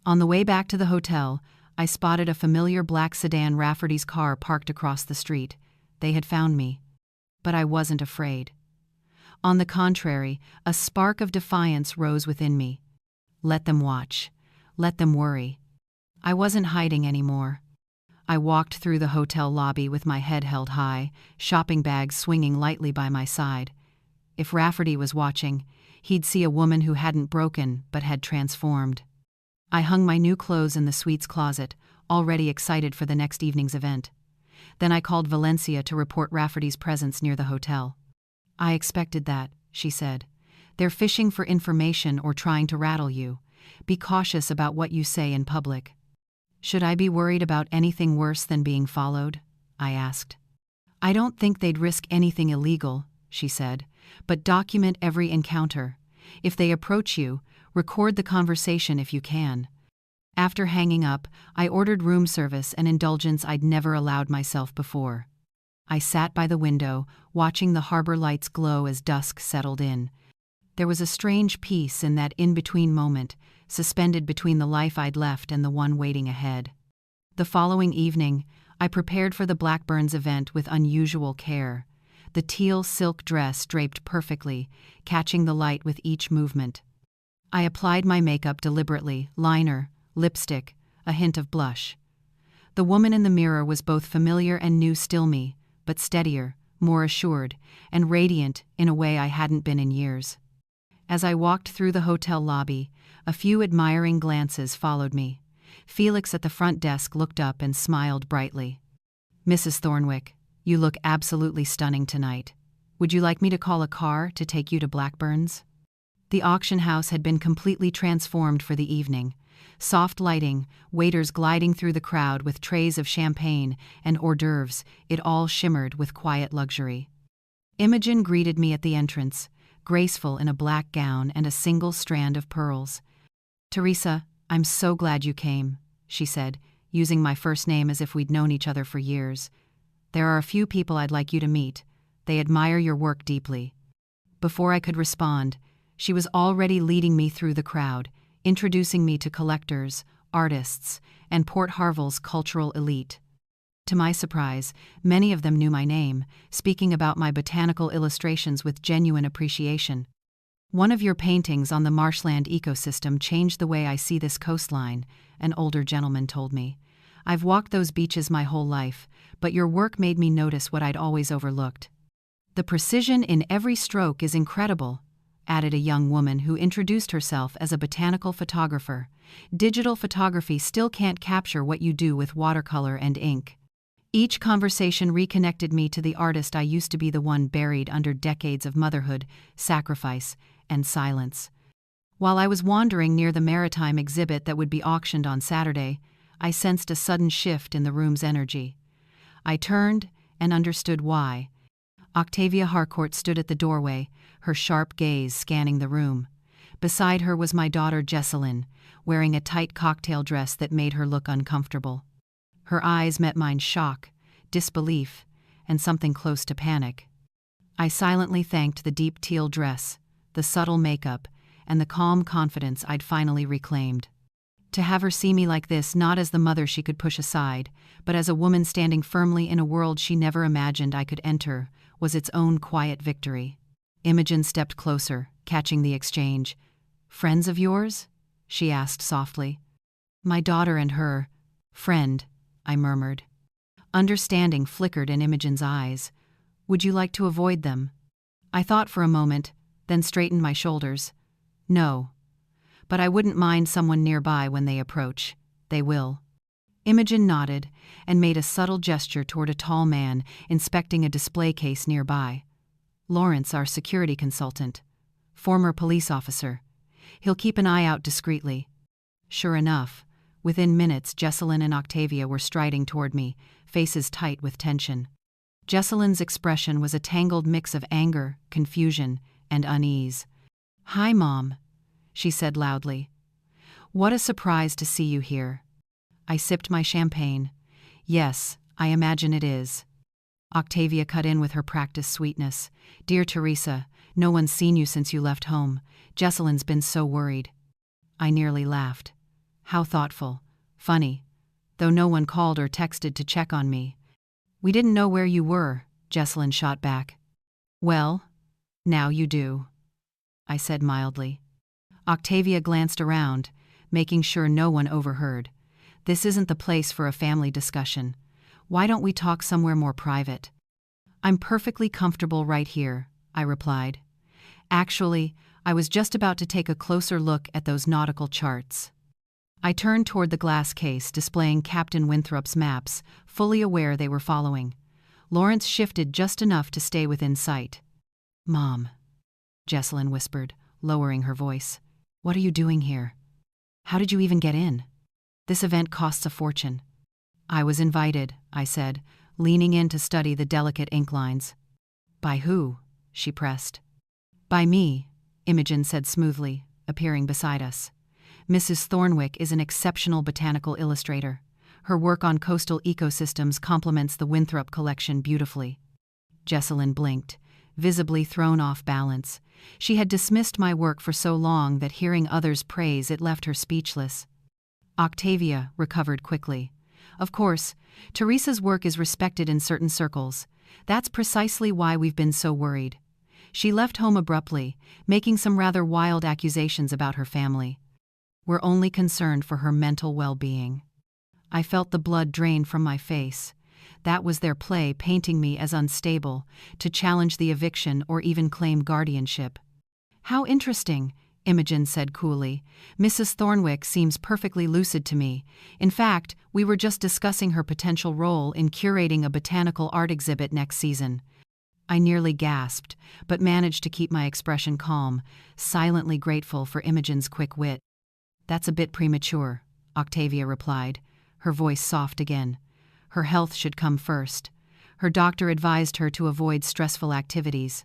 On the way back to the hotel, I spotted a familiar black sedan Rafferty's car parked across the street. They had found me. But I wasn't afraid. On the contrary, a spark of defiance rose within me. Let them watch. Let them worry. I wasn't hiding anymore. I walked through the hotel lobby with my head held high, shopping bags swinging lightly by my side. If Rafferty was watching, he'd see a woman who hadn't broken but had transformed. I hung my new clothes in the suite's closet, already excited for the next evening's event. Then I called Valencia to report Rafferty's presence near the hotel. I expected that, she said. They're fishing for information or trying to rattle you. Be cautious about what you say in public. Should I be worried about anything worse than being followed? I asked. I don't think they'd risk anything illegal, she said, but document every encounter. If they approach you, record the conversation if you can. After hanging up, I ordered room service, an indulgence I'd never allowed myself before. I sat by the window, watching the harbor lights glow as dusk settled in. There was a strange peace in that in-between moment, suspended between the life I'd left and the one waiting ahead. The following evening, I prepared for the Blackburns event with unusual care. The teal silk dress draped perfectly, catching the light with each movement. I applied my makeup deliberately, liner, lipstick, a hint of blush. The woman in the mirror was both familiar and new still me, but steadier, more assured, and radiant in a way I hadn't been in years. As I walked through the hotel lobby, a few admiring glances followed me. Felix at the front desk looked up and smiled brightly. Mrs. Thornwick, you look absolutely stunning tonight. Would you like me to call a car to take you to Blackburns? The auction house had been completely transformed for the evening. Soft lighting, waiters gliding through the crowd with trays of champagne and hors d'oeuvres, it all shimmered with quiet luxury. Imogen greeted me at the entrance, graceful in a black gown and a single strand of pearls. Teresa, I'm so glad you came, she said, using my first name as if we'd known each other for years. There are a few people I'd like you to meet. They admire your work deeply. Before I could respond, she was already leading me through the crowd, introducing me to collectors, artists, and Port Harville's cultural elite. To my surprise, many of them knew my name, speaking about my botanical illustrations with genuine appreciation. One of your paintings on the marshland ecosystem changed the way I see this coastline, an older gentleman told me. I've walked those beaches my whole life, but your work made me notice what I'd always overlooked. The precision in every stroke is incredible, added a young woman who introduced herself as a botanical photographer. Digital photography still can't capture what you do with watercolor and ink. Each conversation reconnected me to the artist I used to be, the one buried under decades of motherhood, sacrifice, and silence. While I was wandering near the maritime exhibit that would be auctioned on Saturday, I sensed a sudden shift in the room's energy. I turned and understood why. Octavia Harcourt stood at the doorway, her sharp gaze scanning the room. Beside her was my daughter Jessalyn, wearing a tight cocktail dress that made her look uncomfortable. Her eyes met mine shock, disbelief, and something close to panic. I silently thanked the deep teal dress, the subtle makeup, and the calm confidence I'd finally reclaimed. To have her see me like this, not as the mother she could push aside, but as a woman standing firmly in a world she never imagined I could enter, was its own quiet victory. Imogen stepped closer, catching the exchange. "Friends of yours?" she asked softly. "My daughter and her friend," I murmured. Understanding flickered in Imogen's eyes. "Would you like to avoid them?" I thought for a moment, then straightened my shoulders. "No. But I wouldn't mind someone nearby when they approach. They will." Imogen nodded and made a subtle gesture toward a tall man inspecting a display case nearby. "Lawrence, our security consultant. Former police officer. He'll keep an eye out discreetly." Sure enough, within minutes Jessalyn and Octavia were striding toward me, faces tight with tension. Jessalyn's expression was a tangled mix of anger, confusion, and unease. "Hi, Mom," she said loudly. "What a surprise to see you here." I sipped my champagne. "Yes, I imagine it is." Octavia cut in with her practiced sweetness. "Dear Teresa, no one's seen you since you left home. Jessalyn's been so worried." I nearly laughed. How thoughtful. Funny. Though no one called or texted to check on me. "We didn't know where you were," Jessalyn shot back. "Well, now you do," I said mildly. Octavia glanced around, making sure no one overheard. "This isn't the place for a family discussion. Why don't we talk somewhere more private?" "I'm perfectly comfortable right here," I replied. "Actually, I was just about to take a closer look at those nautical charts." I turned toward the glass case displaying Captain Winthrop's maps, fully aware they were following. Lawrence shifted just enough to stay within sight. "Mom," Jessalyn whispered, lowering her voice. "What are you doing here? How did you even get in? This event costs a fortune." "I was invited," I said, leaning in to study the delicate ink lines. "By who?" she pressed. "By me," Imogen said smoothly, appearing beside us. "Mrs. Thornwick is an exceptional botanical illustrator. Her work on coastal ecosystems complements the Winthrop collection beautifully." Jessalyn blinked, visibly thrown off balance. She had dismissed my work for so long that hearing others praise it left her speechless. Octavia recovered quickly. "Of course, Teresa's work is respected in certain circles. That's precisely why we've been so worried. She left home abruptly, making some rather wild accusations about her family. We're only concerned for her mental well-being." I felt the blood drain from my face. That was their play, painting me as unstable, to challenge the eviction or even claim guardianship. "How interesting," Imogen said coolly. "Mrs. Thornwick seems perfectly lucid to me. In fact, we were just discussing her potential role in curating a botanical art exhibit next season." I nearly gasped, but managed to keep my expression calm, silently grateful for Imogen's quick wit. "That's a bit premature," Octavia replied, her voice soft again. "Her health should come first. Her doctor advised her to avoid stressful activities."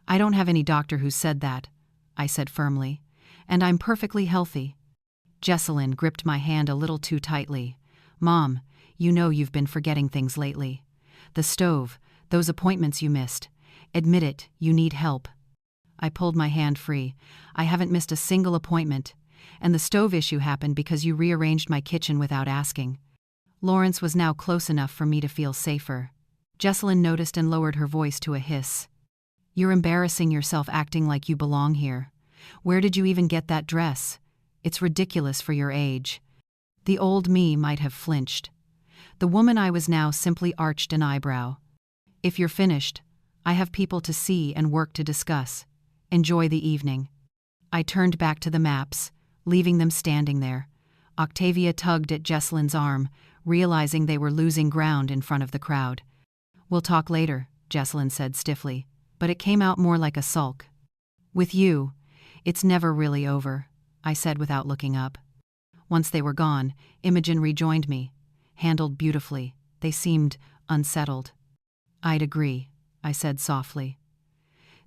"I don't have any doctor who said that," I said firmly, "and I'm perfectly healthy." Jessalyn gripped my hand a little too tightly. "Mom, you know you've been forgetting things lately. The stove, those appointments you missed. Admit it, you need help." I pulled my hand free. "I haven't missed a single appointment. And the stove issue happened because you rearranged my kitchen without asking." Lawrence was now close enough for me to feel safer. Jessalyn noticed and lowered her voice to a hiss. "You're embarrassing yourself acting like you belong here. Where did you even get that dress? It's ridiculous for your age." The old me might have flinched. The woman I was now simply arched an eyebrow. "If you're finished, I have people to see and work to discuss. Enjoy the evening." I turned back to the maps, leaving them standing there. Octavia tugged at Jessalyn's arm, realizing they were losing ground in front of the crowd. "We'll talk later," Jessalyn said stiffly, but it came out more like a sulk. "With you, it's never really over," I said without looking up. Once they were gone, Imogen rejoined me. Handled beautifully, they seemed unsettled. I'd agree, I said softly.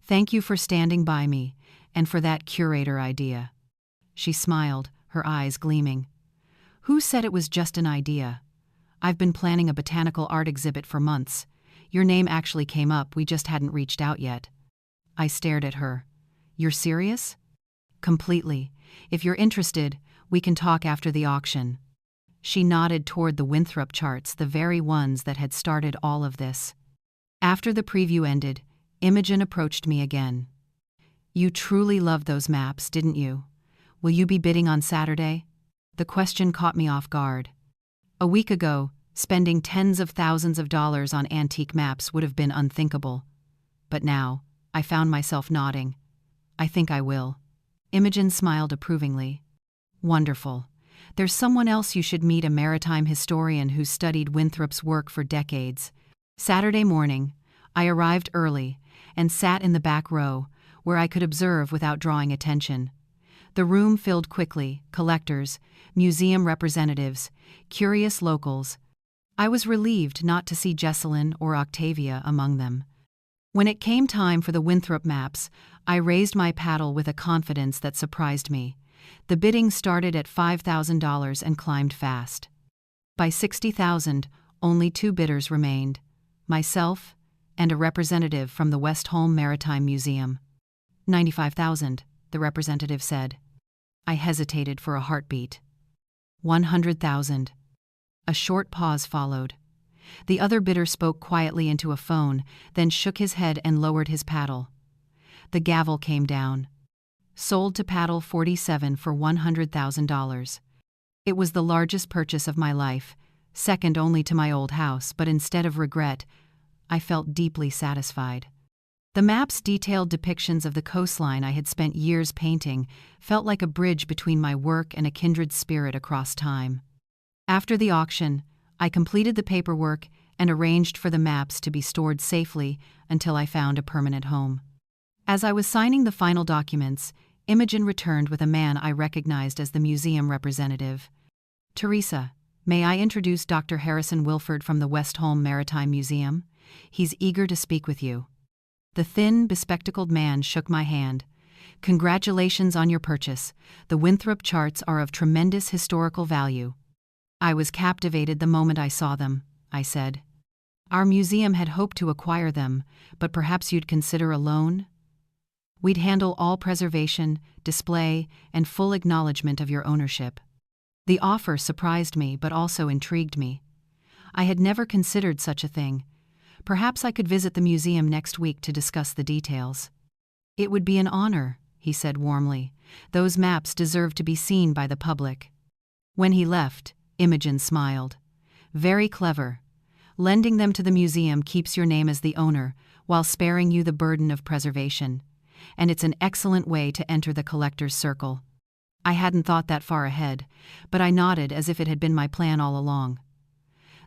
Thank you for standing by me, and for that curator idea. She smiled, her eyes gleaming. Who said it was just an idea? I've been planning a botanical art exhibit for months. Your name actually came up, we just hadn't reached out yet. I stared at her. You're serious? Completely. If you're interested, we can talk after the auction. She nodded toward the Winthrop charts, the very ones that had started all of this. After the preview ended, Imogen approached me again. You truly loved those maps, didn't you? Will you be bidding on Saturday? The question caught me off guard. A week ago, spending tens of thousands of dollars on antique maps would have been unthinkable. But now, I found myself nodding. I think I will. Imogen smiled approvingly. Wonderful. There's someone else you should meet, a maritime historian who studied Winthrop's work for decades. Saturday morning, I arrived early and sat in the back row, where I could observe without drawing attention. The room filled quickly, collectors, museum representatives, curious locals. I was relieved not to see Jessalyn or Octavia among them. When it came time for the Winthrop maps, I raised my paddle with a confidence that surprised me. The bidding started at $5,000 and climbed fast. By $60,000, only 2 bidders remained, myself and a representative from the Westholme Maritime Museum. $95,000, the representative said. I hesitated for a heartbeat. $100,000. A short pause followed. The other bidder spoke quietly into a phone, then shook his head and lowered his paddle. The gavel came down. Sold to Paddle 47 for $100,000. It was the largest purchase of my life, second only to my old house, but instead of regret, I felt deeply satisfied. The map's detailed depictions of the coastline I had spent years painting felt like a bridge between my work and a kindred spirit across time. After the auction, I completed the paperwork and arranged for the maps to be stored safely until I found a permanent home. As I was signing the final documents, Imogen returned with a man I recognized as the museum representative. Teresa, may I introduce Dr. Harrison Wilford from the Westholme Maritime Museum? He's eager to speak with you. The thin, bespectacled man shook my hand. Congratulations on your purchase. The Winthrop charts are of tremendous historical value. I was captivated the moment I saw them, I said. Our museum had hoped to acquire them, but perhaps you'd consider a loan? We'd handle all preservation, display, and full acknowledgement of your ownership. The offer surprised me but also intrigued me. I had never considered such a thing. Perhaps I could visit the museum next week to discuss the details. It would be an honor, he said warmly. Those maps deserve to be seen by the public. When he left, Imogen smiled. Very clever. Lending them to the museum keeps your name as the owner, while sparing you the burden of preservation. And it's an excellent way to enter the collector's circle. I hadn't thought that far ahead, but I nodded as if it had been my plan all along.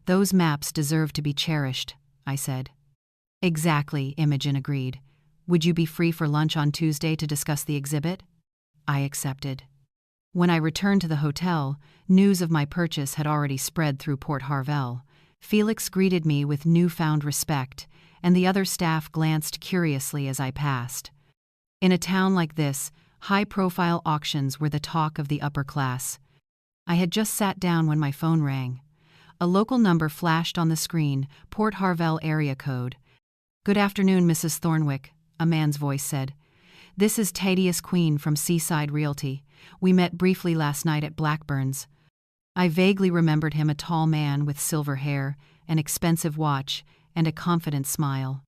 Those maps deserve to be cherished, I said. Exactly, Imogen agreed. Would you be free for lunch on Tuesday to discuss the exhibit? I accepted. When I returned to the hotel, news of my purchase had already spread through Port Harvel. Felix greeted me with newfound respect, and the other staff glanced curiously as I passed. In a town like this, high-profile auctions were the talk of the upper class. I had just sat down when my phone rang. A local number flashed on the screen, Port Harvel area code. Good afternoon, Mrs. Thornwick, a man's voice said. This is Thaddeus Queen from Seaside Realty. We met briefly last night at Blackburn's. I vaguely remembered him, a tall man with silver hair, an expensive watch, and a confident smile.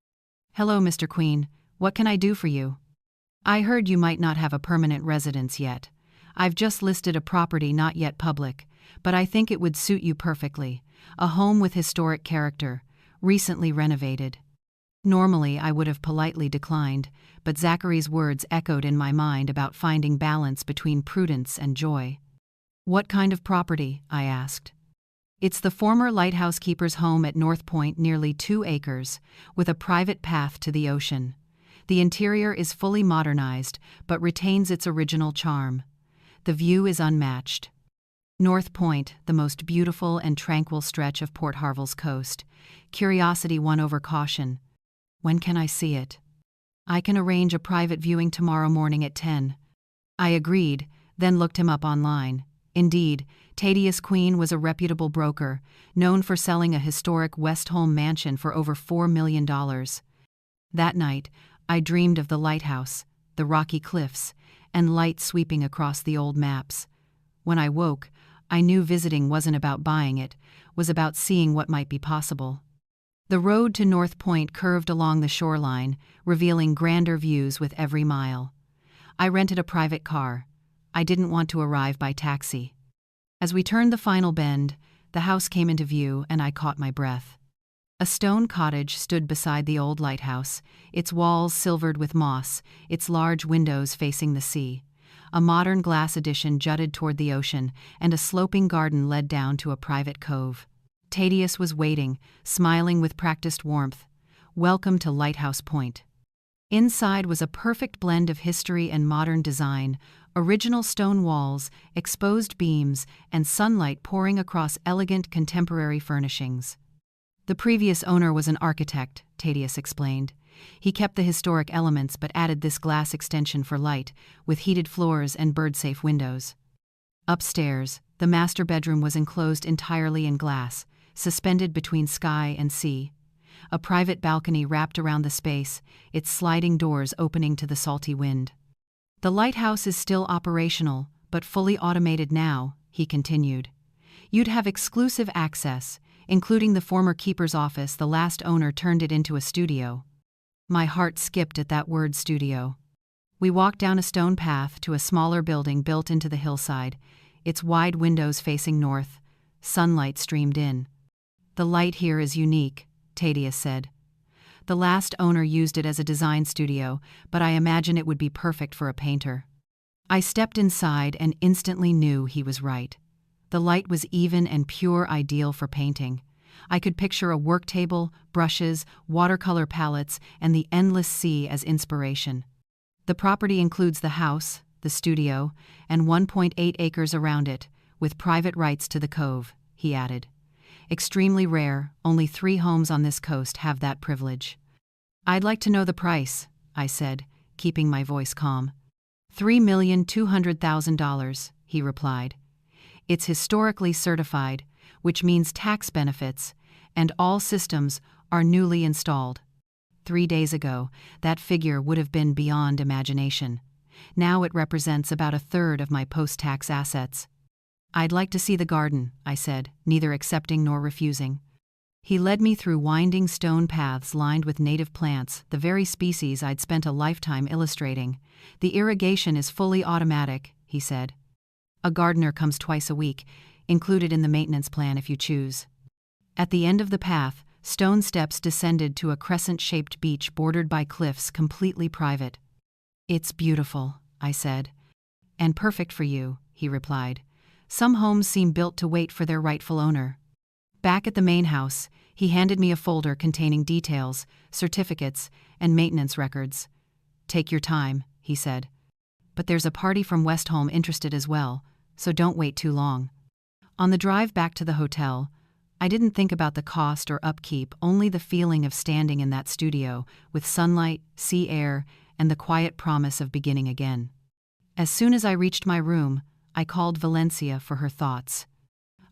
Hello, Mr. Queen. What can I do for you? I heard you might not have a permanent residence yet. I've just listed a property not yet public, but I think it would suit you perfectly. A home with historic character, recently renovated. Normally, I would have politely declined, but Zachary's words echoed in my mind about finding balance between prudence and joy. What kind of property? I asked. It's the former lighthouse keeper's home at North Point, nearly 2 acres, with a private path to the ocean. The interior is fully modernized, but retains its original charm. The view is unmatched. North Point, the most beautiful and tranquil stretch of Port Harvel's coast. Curiosity won over caution. When can I see it? I can arrange a private viewing tomorrow morning at 10. I agreed, then looked him up online. Indeed, Thaddeus Queen was a reputable broker, known for selling a historic Westholme mansion for over $4 million. That night, I dreamed of the lighthouse, the rocky cliffs, and light sweeping across the old maps. When I woke, I knew visiting wasn't about buying it, was about seeing what might be possible. The road to North Point curved along the shoreline, revealing grander views with every mile. I rented a private car. I didn't want to arrive by taxi. As we turned the final bend, the house came into view and I caught my breath. A stone cottage stood beside the old lighthouse, its walls silvered with moss, its large windows facing the sea. A modern glass addition jutted toward the ocean, and a sloping garden led down to a private cove. Thaddeus was waiting, smiling with practiced warmth. Welcome to Lighthouse Point. Inside was a perfect blend of history and modern design, original stone walls, exposed beams, and sunlight pouring across elegant contemporary furnishings. The previous owner was an architect, Thaddeus explained. He kept the historic elements but added this glass extension for light, with heated floors and bird-safe windows. Upstairs, the master bedroom was enclosed entirely in glass, suspended between sky and sea. A private balcony wrapped around the space, its sliding doors opening to the salty wind. The lighthouse is still operational, but fully automated now, he continued. You'd have exclusive access, including the former keeper's office. The last owner turned it into a studio. My heart skipped at that word studio. We walked down a stone path to a smaller building built into the hillside, its wide windows facing north. Sunlight streamed in. The light here is unique, Thaddeus said. The last owner used it as a design studio, but I imagine it would be perfect for a painter. I stepped inside and instantly knew he was right. The light was even and pure, ideal for painting. I could picture a work table, brushes, watercolor palettes, and the endless sea as inspiration. The property includes the house, the studio, and 1.8 acres around it, with private rights to the cove, he added. Extremely rare, only 3 homes on this coast have that privilege. I'd like to know the price, I said, keeping my voice calm. $3,200,000, he replied. It's historically certified, which means tax benefits, and all systems are newly installed. 3 days ago, that figure would have been beyond imagination. Now it represents about a third of my post-tax assets. I'd like to see the garden, I said, neither accepting nor refusing. He led me through winding stone paths lined with native plants, the very species I'd spent a lifetime illustrating. The irrigation is fully automatic, he said. A gardener comes twice a week, included in the maintenance plan if you choose. At the end of the path, stone steps descended to a crescent-shaped beach bordered by cliffs, completely private. It's beautiful, I said. And perfect for you, he replied. Some homes seem built to wait for their rightful owner. Back at the main house, he handed me a folder containing details, certificates, and maintenance records. Take your time, he said. But there's a party from Westholme interested as well, so don't wait too long. On the drive back to the hotel, I didn't think about the cost or upkeep, only the feeling of standing in that studio, with sunlight, sea air, and the quiet promise of beginning again. As soon as I reached my room, I called Valencia for her thoughts.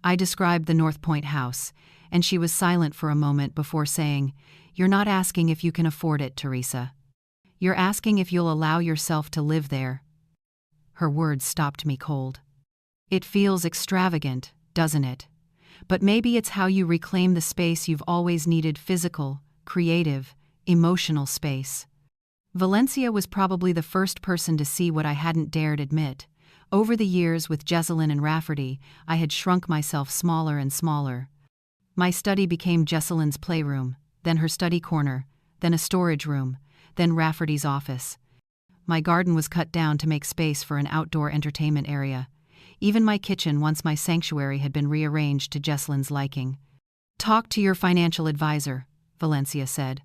I described the North Point house, and she was silent for a moment before saying, "You're not asking if you can afford it, Teresa. You're asking if you'll allow yourself to live there." Her words stopped me cold. It feels extravagant, doesn't it? But maybe it's how you reclaim the space you've always needed: physical, creative, emotional space. Valencia was probably the first person to see what I hadn't dared admit. Over the years with Jessalyn and Rafferty, I had shrunk myself smaller and smaller. My study became Jessalyn's playroom, then her study corner, then a storage room, then Rafferty's office. My garden was cut down to make space for an outdoor entertainment area. Even my kitchen, once my sanctuary, had been rearranged to Jessalyn's liking. "Talk to your financial advisor," Valencia said.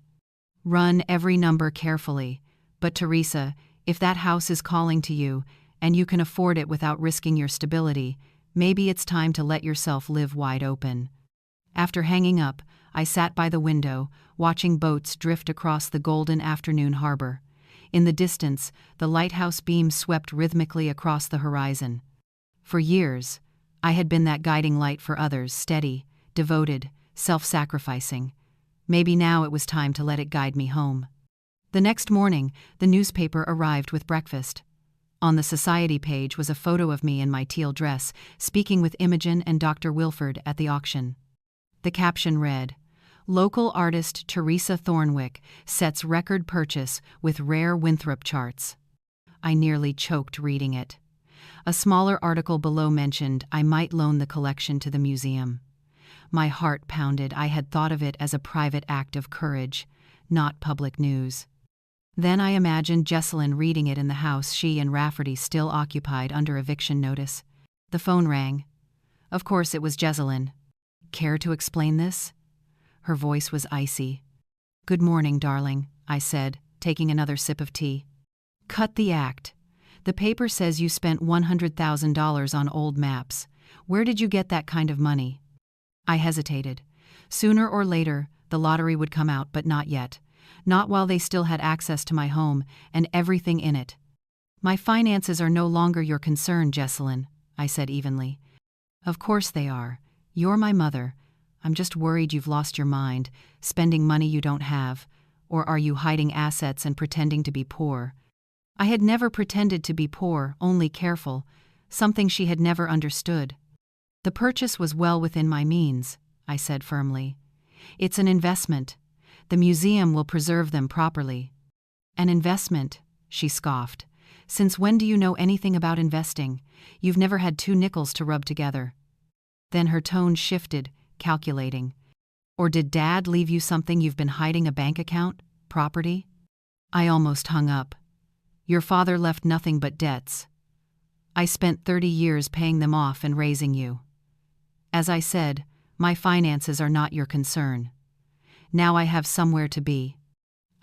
"Run every number carefully. But Teresa, if that house is calling to you, and you can afford it without risking your stability, Maybe it's time to let yourself live wide open. After hanging up, I sat by the window, watching boats drift across the golden afternoon harbor. In the distance, the lighthouse beams swept rhythmically across the horizon. For years, I had been that guiding light for others, steady, devoted, self-sacrificing. Maybe now it was time to let it guide me home. The next morning, the newspaper arrived with breakfast. On the society page was a photo of me in my teal dress, speaking with Imogen and Dr. Wilford at the auction. The caption read, "Local artist Teresa Thornwick sets record purchase with rare Winthrop charts." I nearly choked reading it. A smaller article below mentioned I might loan the collection to the museum. My heart pounded. I had thought of it as a private act of courage, not public news. Then I imagined Jessalyn reading it in the house she and Rafferty still occupied under eviction notice. The phone rang. Of course it was Jessalyn. "Care to explain this?" Her voice was icy. "Good morning, darling," I said, taking another sip of tea. "Cut the act. The paper says you spent $100,000 on old maps. Where did you get that kind of money?" I hesitated. Sooner or later, the lottery would come out, but not yet. Not while they still had access to my home and everything in it. "My finances are no longer your concern, Jessalyn," I said evenly. "Of course they are. You're my mother. I'm just worried you've lost your mind, spending money you don't have. Or are you hiding assets and pretending to be poor?" I had never pretended to be poor, only careful, something she had never understood. "The purchase was well within my means," I said firmly. "It's an investment. The museum will preserve them properly." "An investment?" she scoffed. "Since when do you know anything about investing? You've never had two nickels to rub together." Then her tone shifted, calculating. "Or did Dad leave you something you've been hiding, a bank account? Property?" I almost hung up. "Your father left nothing but debts. I spent 30 years paying them off and raising you. As I said, my finances are not your concern. Now I have somewhere to be."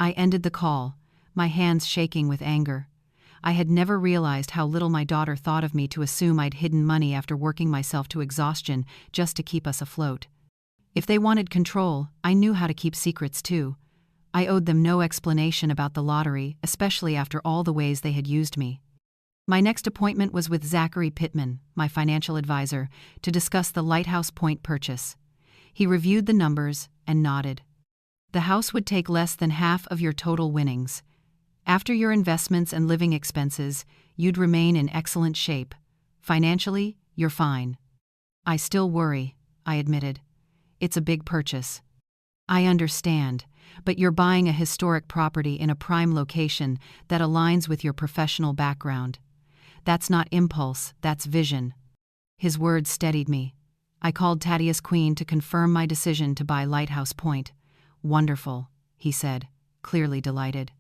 I ended the call, my hands shaking with anger. I had never realized how little my daughter thought of me to assume I'd hidden money after working myself to exhaustion just to keep us afloat. If they wanted control, I knew how to keep secrets too. I owed them no explanation about the lottery, especially after all the ways they had used me. My next appointment was with Zachary Pittman, my financial advisor, to discuss the Lighthouse Point purchase. He reviewed the numbers and nodded. "The house would take less than half of your total winnings. After your investments and living expenses, you'd remain in excellent shape. Financially, you're fine." "I still worry," I admitted. "It's a big purchase." "I understand, but you're buying a historic property in a prime location that aligns with your professional background. That's not impulse, that's vision." His words steadied me. I called Thaddeus Queen to confirm my decision to buy Lighthouse Point. "Wonderful," he said, clearly delighted.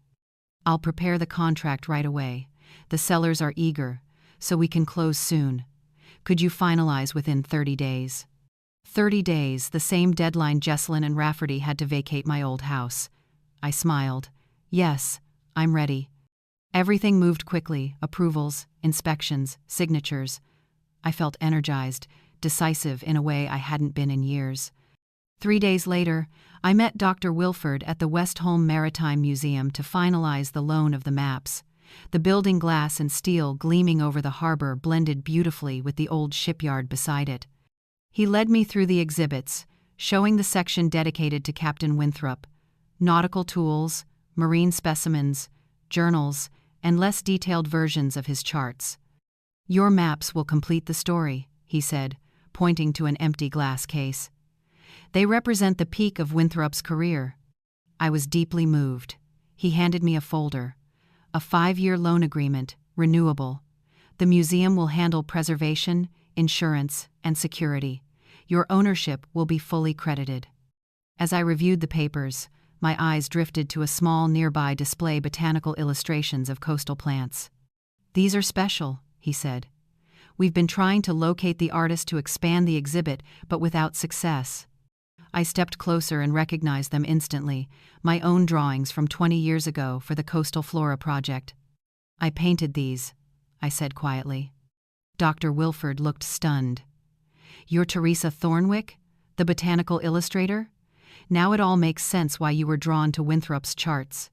"I'll prepare the contract right away. The sellers are eager, so we can close soon. Could you finalize within 30 days? 30 days, the same deadline Jessalyn and Rafferty had to vacate my old house. I smiled. "Yes, I'm ready." Everything moved quickly, approvals, inspections, signatures. I felt energized, decisive in a way I hadn't been in years. 3 days later, I met Dr. Wilford at the Westholme Maritime Museum to finalize the loan of the maps. The building glass and steel gleaming over the harbor blended beautifully with the old shipyard beside it. He led me through the exhibits, showing the section dedicated to Captain Winthrop: nautical tools, marine specimens, journals, and less detailed versions of his charts. "Your maps will complete the story," he said, pointing to an empty glass case. "They represent the peak of Winthrop's career." I was deeply moved. He handed me a folder. "A 5-year loan agreement, renewable. The museum will handle preservation, insurance, and security. Your ownership will be fully credited." As I reviewed the papers, my eyes drifted to a small nearby display botanical illustrations of coastal plants. "These are special," he said. "We've been trying to locate the artist to expand the exhibit, but without success." I stepped closer and recognized them instantly, my own drawings from 20 years ago for the Coastal Flora project. "I painted these," I said quietly. Dr. Wilford looked stunned. You're Teresa Thornwick, the botanical illustrator? Now it all makes sense why you were drawn to Winthrop's charts.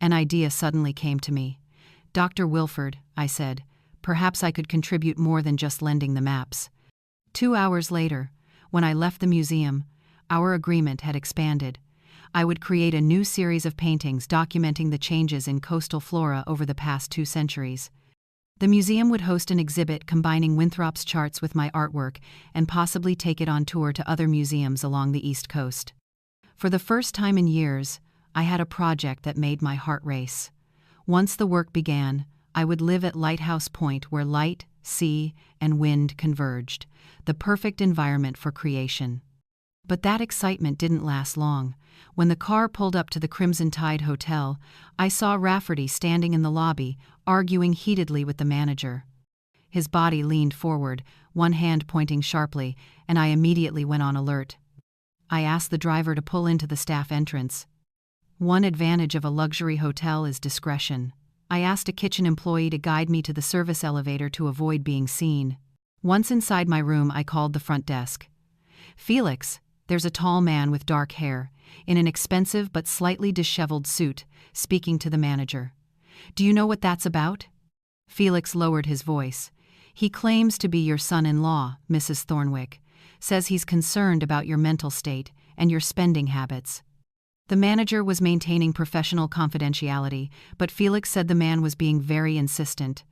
An idea suddenly came to me. Dr. Wilford, I said, perhaps I could contribute more than just lending the maps. 2 hours later, when I left the museum, our agreement had expanded. I would create a new series of paintings documenting the changes in coastal flora over the past 2 centuries. The museum would host an exhibit combining Winthrop's charts with my artwork and possibly take it on tour to other museums along the East Coast. For the first time in years, I had a project that made my heart race. Once the work began, I would live at Lighthouse Point where light, sea, and wind converged, the perfect environment for creation. But that excitement didn't last long. When the car pulled up to the Crimson Tide Hotel, I saw Rafferty standing in the lobby, arguing heatedly with the manager. His body leaned forward, one hand pointing sharply, and I immediately went on alert. I asked the driver to pull into the staff entrance. One advantage of a luxury hotel is discretion. I asked a kitchen employee to guide me to the service elevator to avoid being seen. Once inside my room, I called the front desk. Felix, there's a tall man with dark hair, in an expensive but slightly disheveled suit, speaking to the manager. Do you know what that's about? Felix lowered his voice. He claims to be your son-in-law, Mrs. Thornwick. Says he's concerned about your mental state and your spending habits. The manager was maintaining professional confidentiality, but Felix said the man was being very insistent.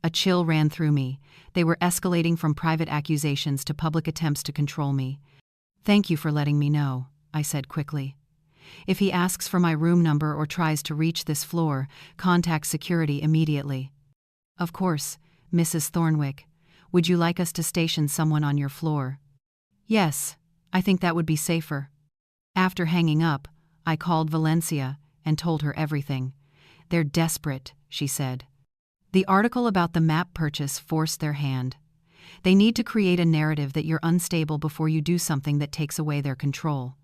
A chill ran through me. They were escalating from private accusations to public attempts to control me. Thank you for letting me know, I said quickly. If he asks for my room number or tries to reach this floor, contact security immediately. Of course, Mrs. Thornwick. Would you like us to station someone on your floor? Yes, I think that would be safer. After hanging up, I called Valencia and told her everything. They're desperate, she said. The article about the map purchase forced their hand. They need to create a narrative that you're unstable before you do something that takes away their control.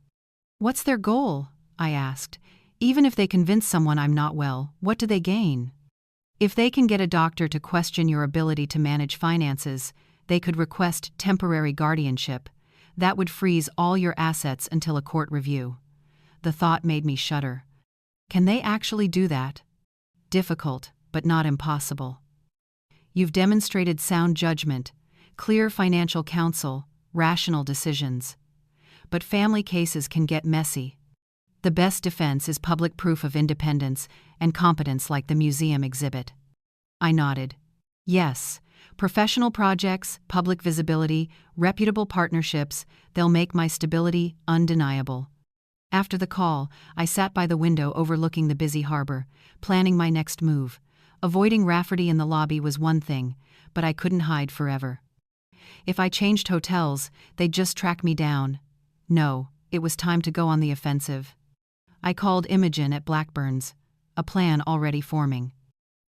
What's their goal? I asked. Even if they convince someone I'm not well, what do they gain? If they can get a doctor to question your ability to manage finances, they could request temporary guardianship. That would freeze all your assets until a court review. The thought made me shudder. Can they actually do that? Difficult, but not impossible. You've demonstrated sound judgment, clear financial counsel, rational decisions. But family cases can get messy. The best defense is public proof of independence and competence like the museum exhibit. I nodded. Yes, professional projects, public visibility, reputable partnerships, they'll make my stability undeniable. After the call, I sat by the window overlooking the busy harbor, planning my next move. Avoiding Rafferty in the lobby was one thing, but I couldn't hide forever. If I changed hotels, they'd just track me down. No, it was time to go on the offensive. I called Imogen at Blackburn's, a plan already forming.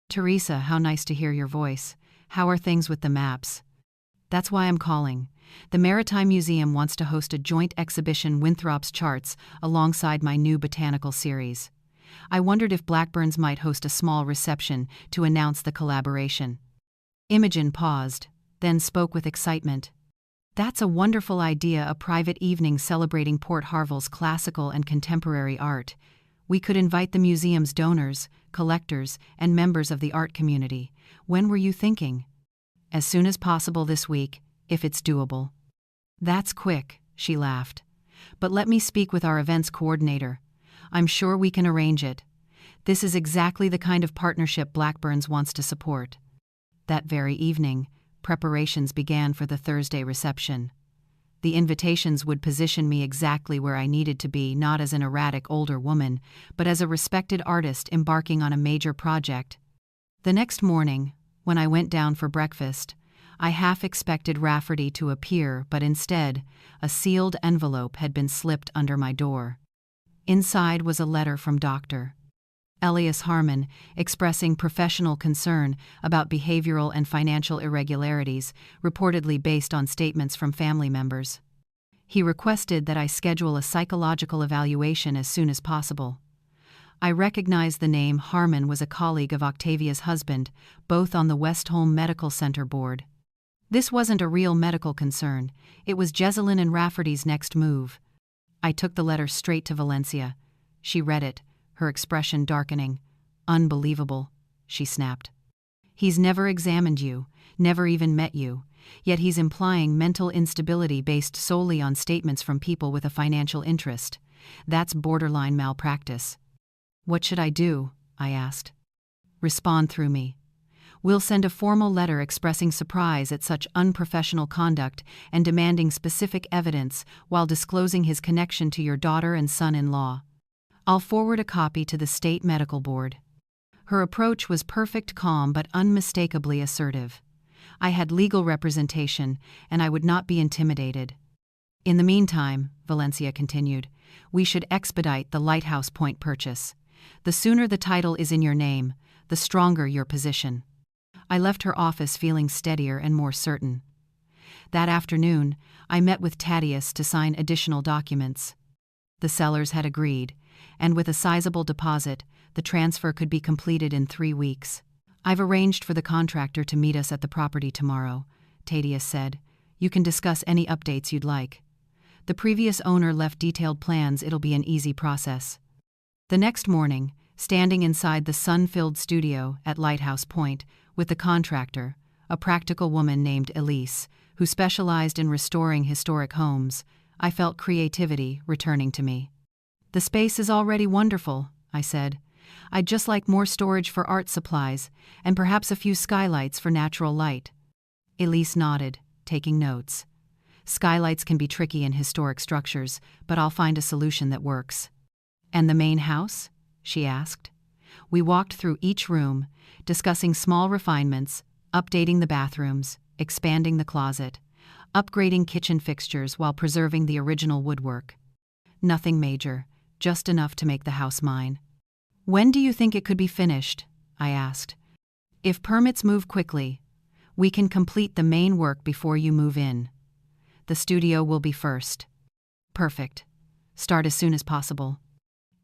Teresa, how nice to hear your voice. How are things with the maps? That's why I'm calling. The Maritime Museum wants to host a joint exhibition Winthrop's charts alongside my new botanical series. I wondered if Blackburn's might host a small reception to announce the collaboration. Imogen paused, then spoke with excitement. That's a wonderful idea, a private evening celebrating Port Harville's classical and contemporary art. We could invite the museum's donors, collectors, and members of the art community. When were you thinking? As soon as possible this week, if it's doable. That's quick, she laughed. But let me speak with our events coordinator. I'm sure we can arrange it. This is exactly the kind of partnership Blackburn's wants to support. That very evening, preparations began for the Thursday reception. The invitations would position me exactly where I needed to be, not as an erratic older woman, but as a respected artist embarking on a major project. The next morning, when I went down for breakfast, I half expected Rafferty to appear, but instead, a sealed envelope had been slipped under my door. Inside was a letter from Dr. Elias Harmon, expressing professional concern about behavioral and financial irregularities, reportedly based on statements from family members. He requested that I schedule a psychological evaluation as soon as possible. I recognized the name. Harmon was a colleague of Octavia's husband, both on the Westholme Medical Center board. This wasn't a real medical concern. It was Jessalyn and Rafferty's next move. I took the letter straight to Valencia. She read it, her expression darkening. Unbelievable, she snapped. He's never examined you, never even met you, yet he's implying mental instability based solely on statements from people with a financial interest. That's borderline malpractice. What should I do? I asked. Respond through me. We'll send a formal letter expressing surprise at such unprofessional conduct and demanding specific evidence while disclosing his connection to your daughter and son-in-law. I'll forward a copy to the state medical board. Her approach was perfect calm but unmistakably assertive. I had legal representation, and I would not be intimidated. In the meantime, Valencia continued, we should expedite the Lighthouse Point purchase. The sooner the title is in your name, the stronger your position. I left her office feeling steadier and more certain. That afternoon, I met with Thaddeus to sign additional documents. The sellers had agreed, and with a sizable deposit, the transfer could be completed in 3 weeks. I've arranged for the contractor to meet us at the property tomorrow, Thaddeus said. You can discuss any updates you'd like. The previous owner left detailed plans. It'll be an easy process. The next morning, standing inside the sun-filled studio at Lighthouse Point with the contractor, a practical woman named Elise, who specialized in restoring historic homes, I felt creativity returning to me. The space is already wonderful, I said. I'd just like more storage for art supplies, and perhaps a few skylights for natural light. Elise nodded, taking notes. Skylights can be tricky in historic structures, but I'll find a solution that works. And the main house? She asked. We walked through each room, discussing small refinements, updating the bathrooms, expanding the closet, upgrading kitchen fixtures while preserving the original woodwork. Nothing major, just enough to make the house mine. When do you think it could be finished? I asked. If permits move quickly, we can complete the main work before you move in. The studio will be first. Perfect. Start as soon as possible.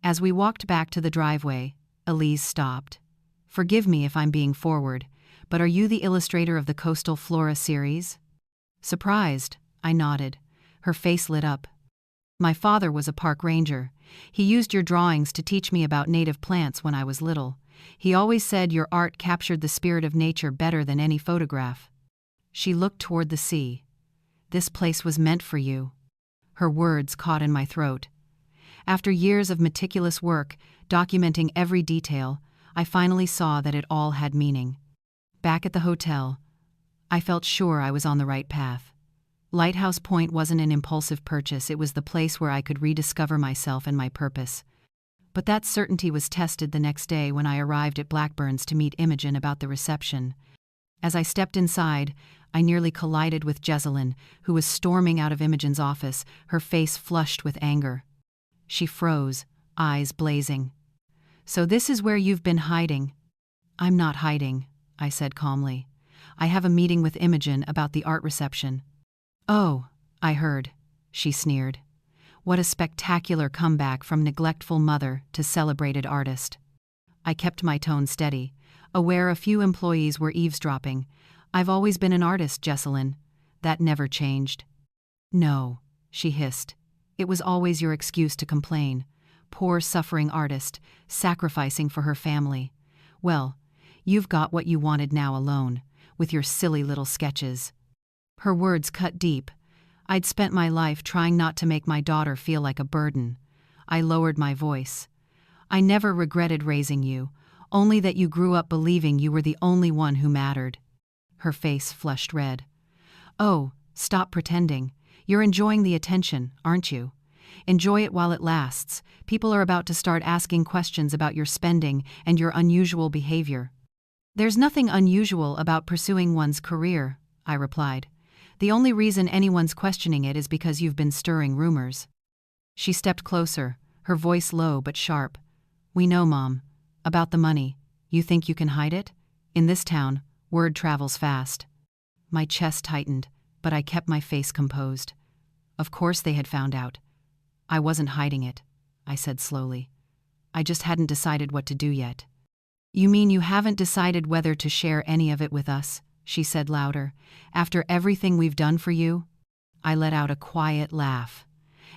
As we walked back to the driveway, Elise stopped. Forgive me if I'm being forward, but are you the illustrator of the Coastal Flora series? Surprised, I nodded. Her face lit up. My father was a park ranger. He used your drawings to teach me about native plants when I was little. He always said your art captured the spirit of nature better than any photograph. She looked toward the sea. This place was meant for you. Her words caught in my throat. After years of meticulous work, documenting every detail, I finally saw that it all had meaning. Back at the hotel, I felt sure I was on the right path. Lighthouse Point wasn't an impulsive purchase, it was the place where I could rediscover myself and my purpose. But that certainty was tested the next day when I arrived at Blackburn's to meet Imogen about the reception. As I stepped inside, I nearly collided with Jessalyn, who was storming out of Imogen's office, her face flushed with anger. She froze, eyes blazing. So this is where you've been hiding? I'm not hiding, I said calmly. I have a meeting with Imogen about the art reception. Oh, I heard, she sneered. What a spectacular comeback from neglectful mother to celebrated artist. I kept my tone steady, aware a few employees were eavesdropping. I've always been an artist, Jessalyn. That never changed. No, she hissed. It was always your excuse to complain. Poor suffering artist, sacrificing for her family. Well, you've got what you wanted now alone, with your silly little sketches. Her words cut deep. I'd spent my life trying not to make my daughter feel like a burden. I lowered my voice. I never regretted raising you, only that you grew up believing you were the only one who mattered. Her face flushed red. Oh, stop pretending. You're enjoying the attention, aren't you? Enjoy it while it lasts. People are about to start asking questions about your spending and your unusual behavior. There's nothing unusual about pursuing one's career, I replied. The only reason anyone's questioning it is because you've been stirring rumors. She stepped closer, her voice low but sharp. We know, Mom. About the money. You think you can hide it? In this town, word travels fast. My chest tightened, but I kept my face composed. Of course they had found out. I wasn't hiding it, I said slowly. I just hadn't decided what to do yet. You mean you haven't decided whether to share any of it with us? she said louder. "After everything we've done for you?" I let out a quiet laugh.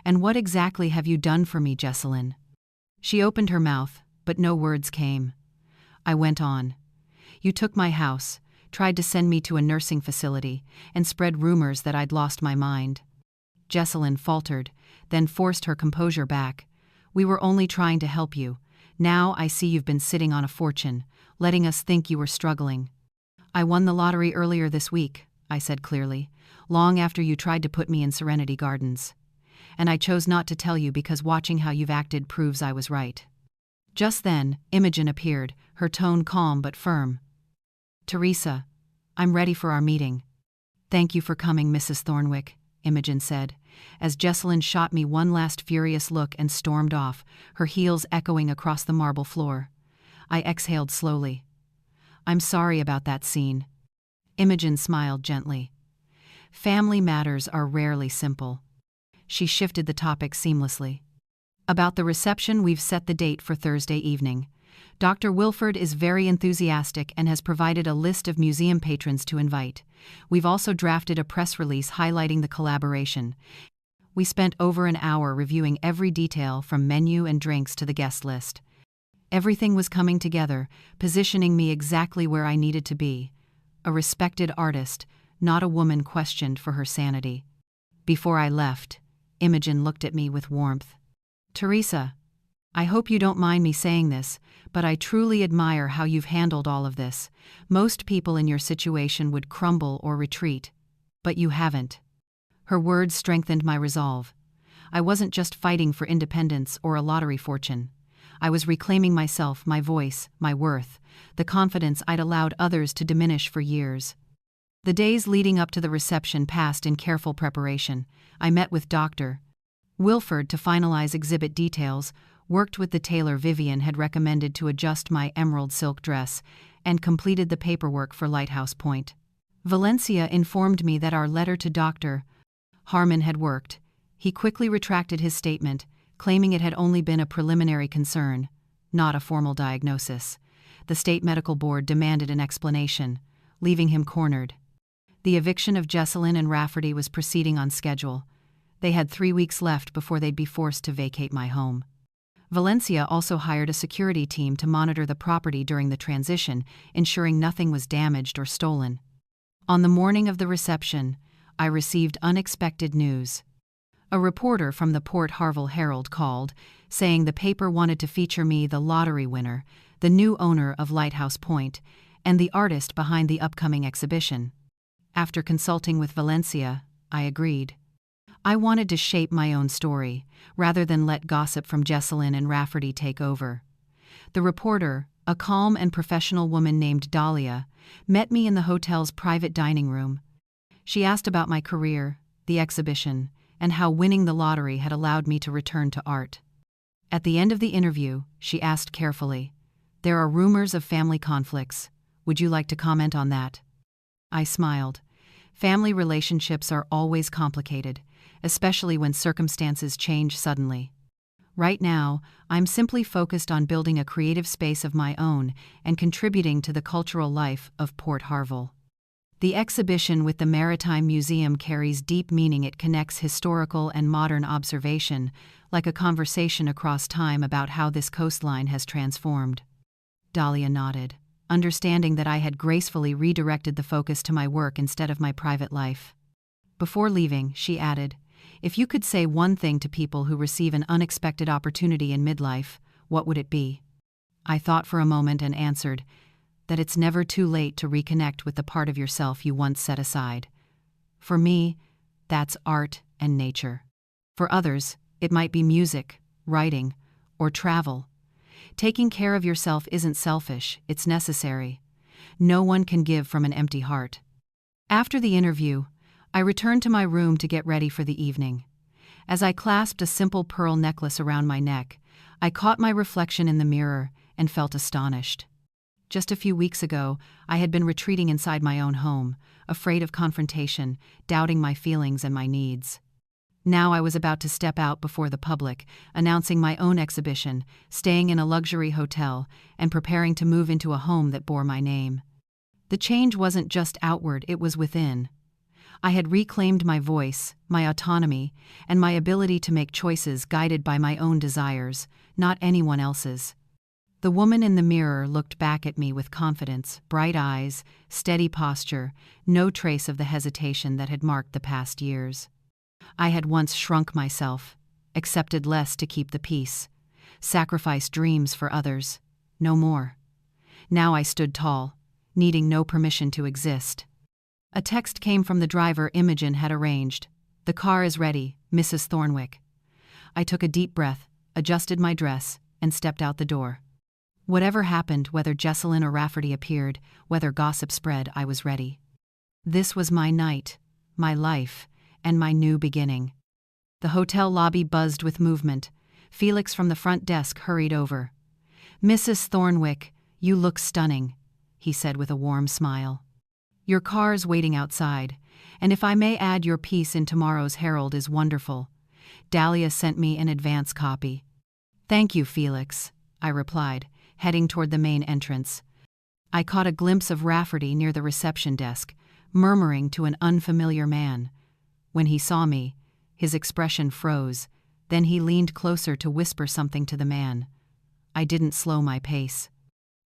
"And what exactly have you done for me, Jessalyn?" She opened her mouth, but no words came. I went on. "You took my house, tried to send me to a nursing facility, and spread rumors that I'd lost my mind." Jessalyn faltered, then forced her composure back. "We were only trying to help you. Now I see you've been sitting on a fortune, letting us think you were struggling." "I won the lottery earlier this week," I said clearly, "long after you tried to put me in Serenity Gardens. And I chose not to tell you because watching how you've acted proves I was right." Just then, Imogen appeared, her tone calm but firm. "Teresa, I'm ready for our meeting." "Thank you for coming, Mrs. Thornwick," Imogen said, as Jessalyn shot me one last furious look and stormed off, her heels echoing across the marble floor. I exhaled slowly. "I'm sorry about that scene." Imogen smiled gently. "Family matters are rarely simple." She shifted the topic seamlessly. "About the reception, we've set the date for Thursday evening. Dr. Wilford is very enthusiastic and has provided a list of museum patrons to invite. We've also drafted a press release highlighting the collaboration. We spent over an hour reviewing every detail from menu and drinks to the guest list. Everything was coming together, positioning me exactly where I needed to be. A respected artist, not a woman questioned for her sanity." Before I left, Imogen looked at me with warmth. "Teresa, I hope you don't mind me saying this, but I truly admire how you've handled all of this. Most people in your situation would crumble or retreat, but you haven't." Her words strengthened my resolve. I wasn't just fighting for independence or a lottery fortune. I was reclaiming myself, my voice, my worth, the confidence I'd allowed others to diminish for years. The days leading up to the reception passed in careful preparation. I met with Dr. Wilford to finalize exhibit details, worked with the tailor Vivian had recommended to adjust my emerald silk dress, and completed the paperwork for Lighthouse Point. Valencia informed me that our letter to Dr. Harmon had worked. He quickly retracted his statement, claiming it had only been a preliminary concern, not a formal diagnosis. The state medical board demanded an explanation, leaving him cornered. The eviction of Jessalyn and Rafferty was proceeding on schedule. They had 3 weeks left before they'd be forced to vacate my home. Valencia also hired a security team to monitor the property during the transition, ensuring nothing was damaged or stolen. On the morning of the reception, I received unexpected news. A reporter from the Port Harville Herald called, saying the paper wanted to feature me, the lottery winner, the new owner of Lighthouse Point, and the artist behind the upcoming exhibition. After consulting with Valencia, I agreed. I wanted to shape my own story, rather than let gossip from Jessalyn and Rafferty take over. The reporter, a calm and professional woman named Dahlia, met me in the hotel's private dining room. She asked about my career, the exhibition, and how winning the lottery had allowed me to return to art. At the end of the interview, she asked carefully, "There are rumors of family conflicts. Would you like to comment on that?" I smiled. Family relationships are always complicated, especially when circumstances change suddenly. Right now, I'm simply focused on building a creative space of my own and contributing to the cultural life of Port Harville. The exhibition with the Maritime Museum carries deep meaning. It connects historical and modern observation, like a conversation across time about how this coastline has transformed. Dahlia nodded, understanding that I had gracefully redirected the focus to my work instead of my private life. Before leaving, she added, "If you could say one thing to people who receive an unexpected opportunity in midlife, what would it be?" I thought for a moment and answered, that it's never too late to reconnect with the part of yourself you once set aside. For me, that's art and nature. For others, it might be music, writing, or travel. Taking care of yourself isn't selfish, it's necessary. No one can give from an empty heart. After the interview, I returned to my room to get ready for the evening. As I clasped a simple pearl necklace around my neck, I caught my reflection in the mirror and felt astonished. Just a few weeks ago, I had been retreating inside my own home, afraid of confrontation, doubting my feelings and my needs. Now I was about to step out before the public, announcing my own exhibition, staying in a luxury hotel, and preparing to move into a home that bore my name. The change wasn't just outward, it was within. I had reclaimed my voice, my autonomy, and my ability to make choices guided by my own desires, not anyone else's. The woman in the mirror looked back at me with confidence, bright eyes, steady posture, no trace of the hesitation that had marked the past years. I had once shrunk myself, accepted less to keep the peace, sacrificed dreams for others. No more. Now I stood tall, needing no permission to exist. A text came from the driver Imogen had arranged. "The car is ready, Mrs. Thornwick." I took a deep breath, adjusted my dress, and stepped out the door. Whatever happened, whether Jesselyn or Rafferty appeared, whether gossip spread, I was ready. This was my night, my life, and my new beginning. The hotel lobby buzzed with movement. Felix from the front desk hurried over. "Mrs. Thornwick, you look stunning," he said with a warm smile. "Your car's waiting outside, and if I may add, your piece in tomorrow's Herald is wonderful. Dahlia sent me an advance copy." "Thank you, Felix," I replied, heading toward the main entrance. I caught a glimpse of Rafferty near the reception desk, murmuring to an unfamiliar man. When he saw me, his expression froze, then he leaned closer to whisper something to the man. I didn't slow my pace.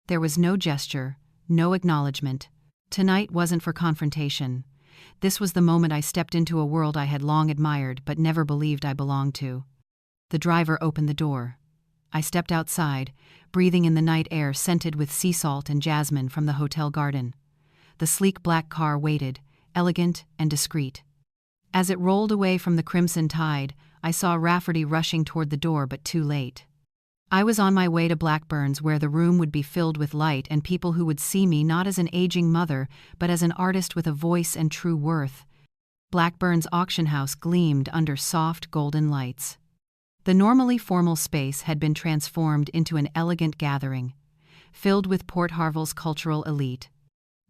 There was no gesture, no acknowledgement. Tonight wasn't for confrontation. This was the moment I stepped into a world I had long admired but never believed I belonged to. The driver opened the door. I stepped outside, breathing in the night air scented with sea salt and jasmine from the hotel garden. The sleek black car waited, elegant and discreet. As it rolled away from the crimson tide, I saw Rafferty rushing toward the door, but too late. I was on my way to Blackburn's, where the room would be filled with light and people who would see me not as an aging mother, but as an artist with a voice and true worth. Blackburn's auction house gleamed under soft golden lights. The normally formal space had been transformed into an elegant gathering, filled with Port Harval's cultural elite.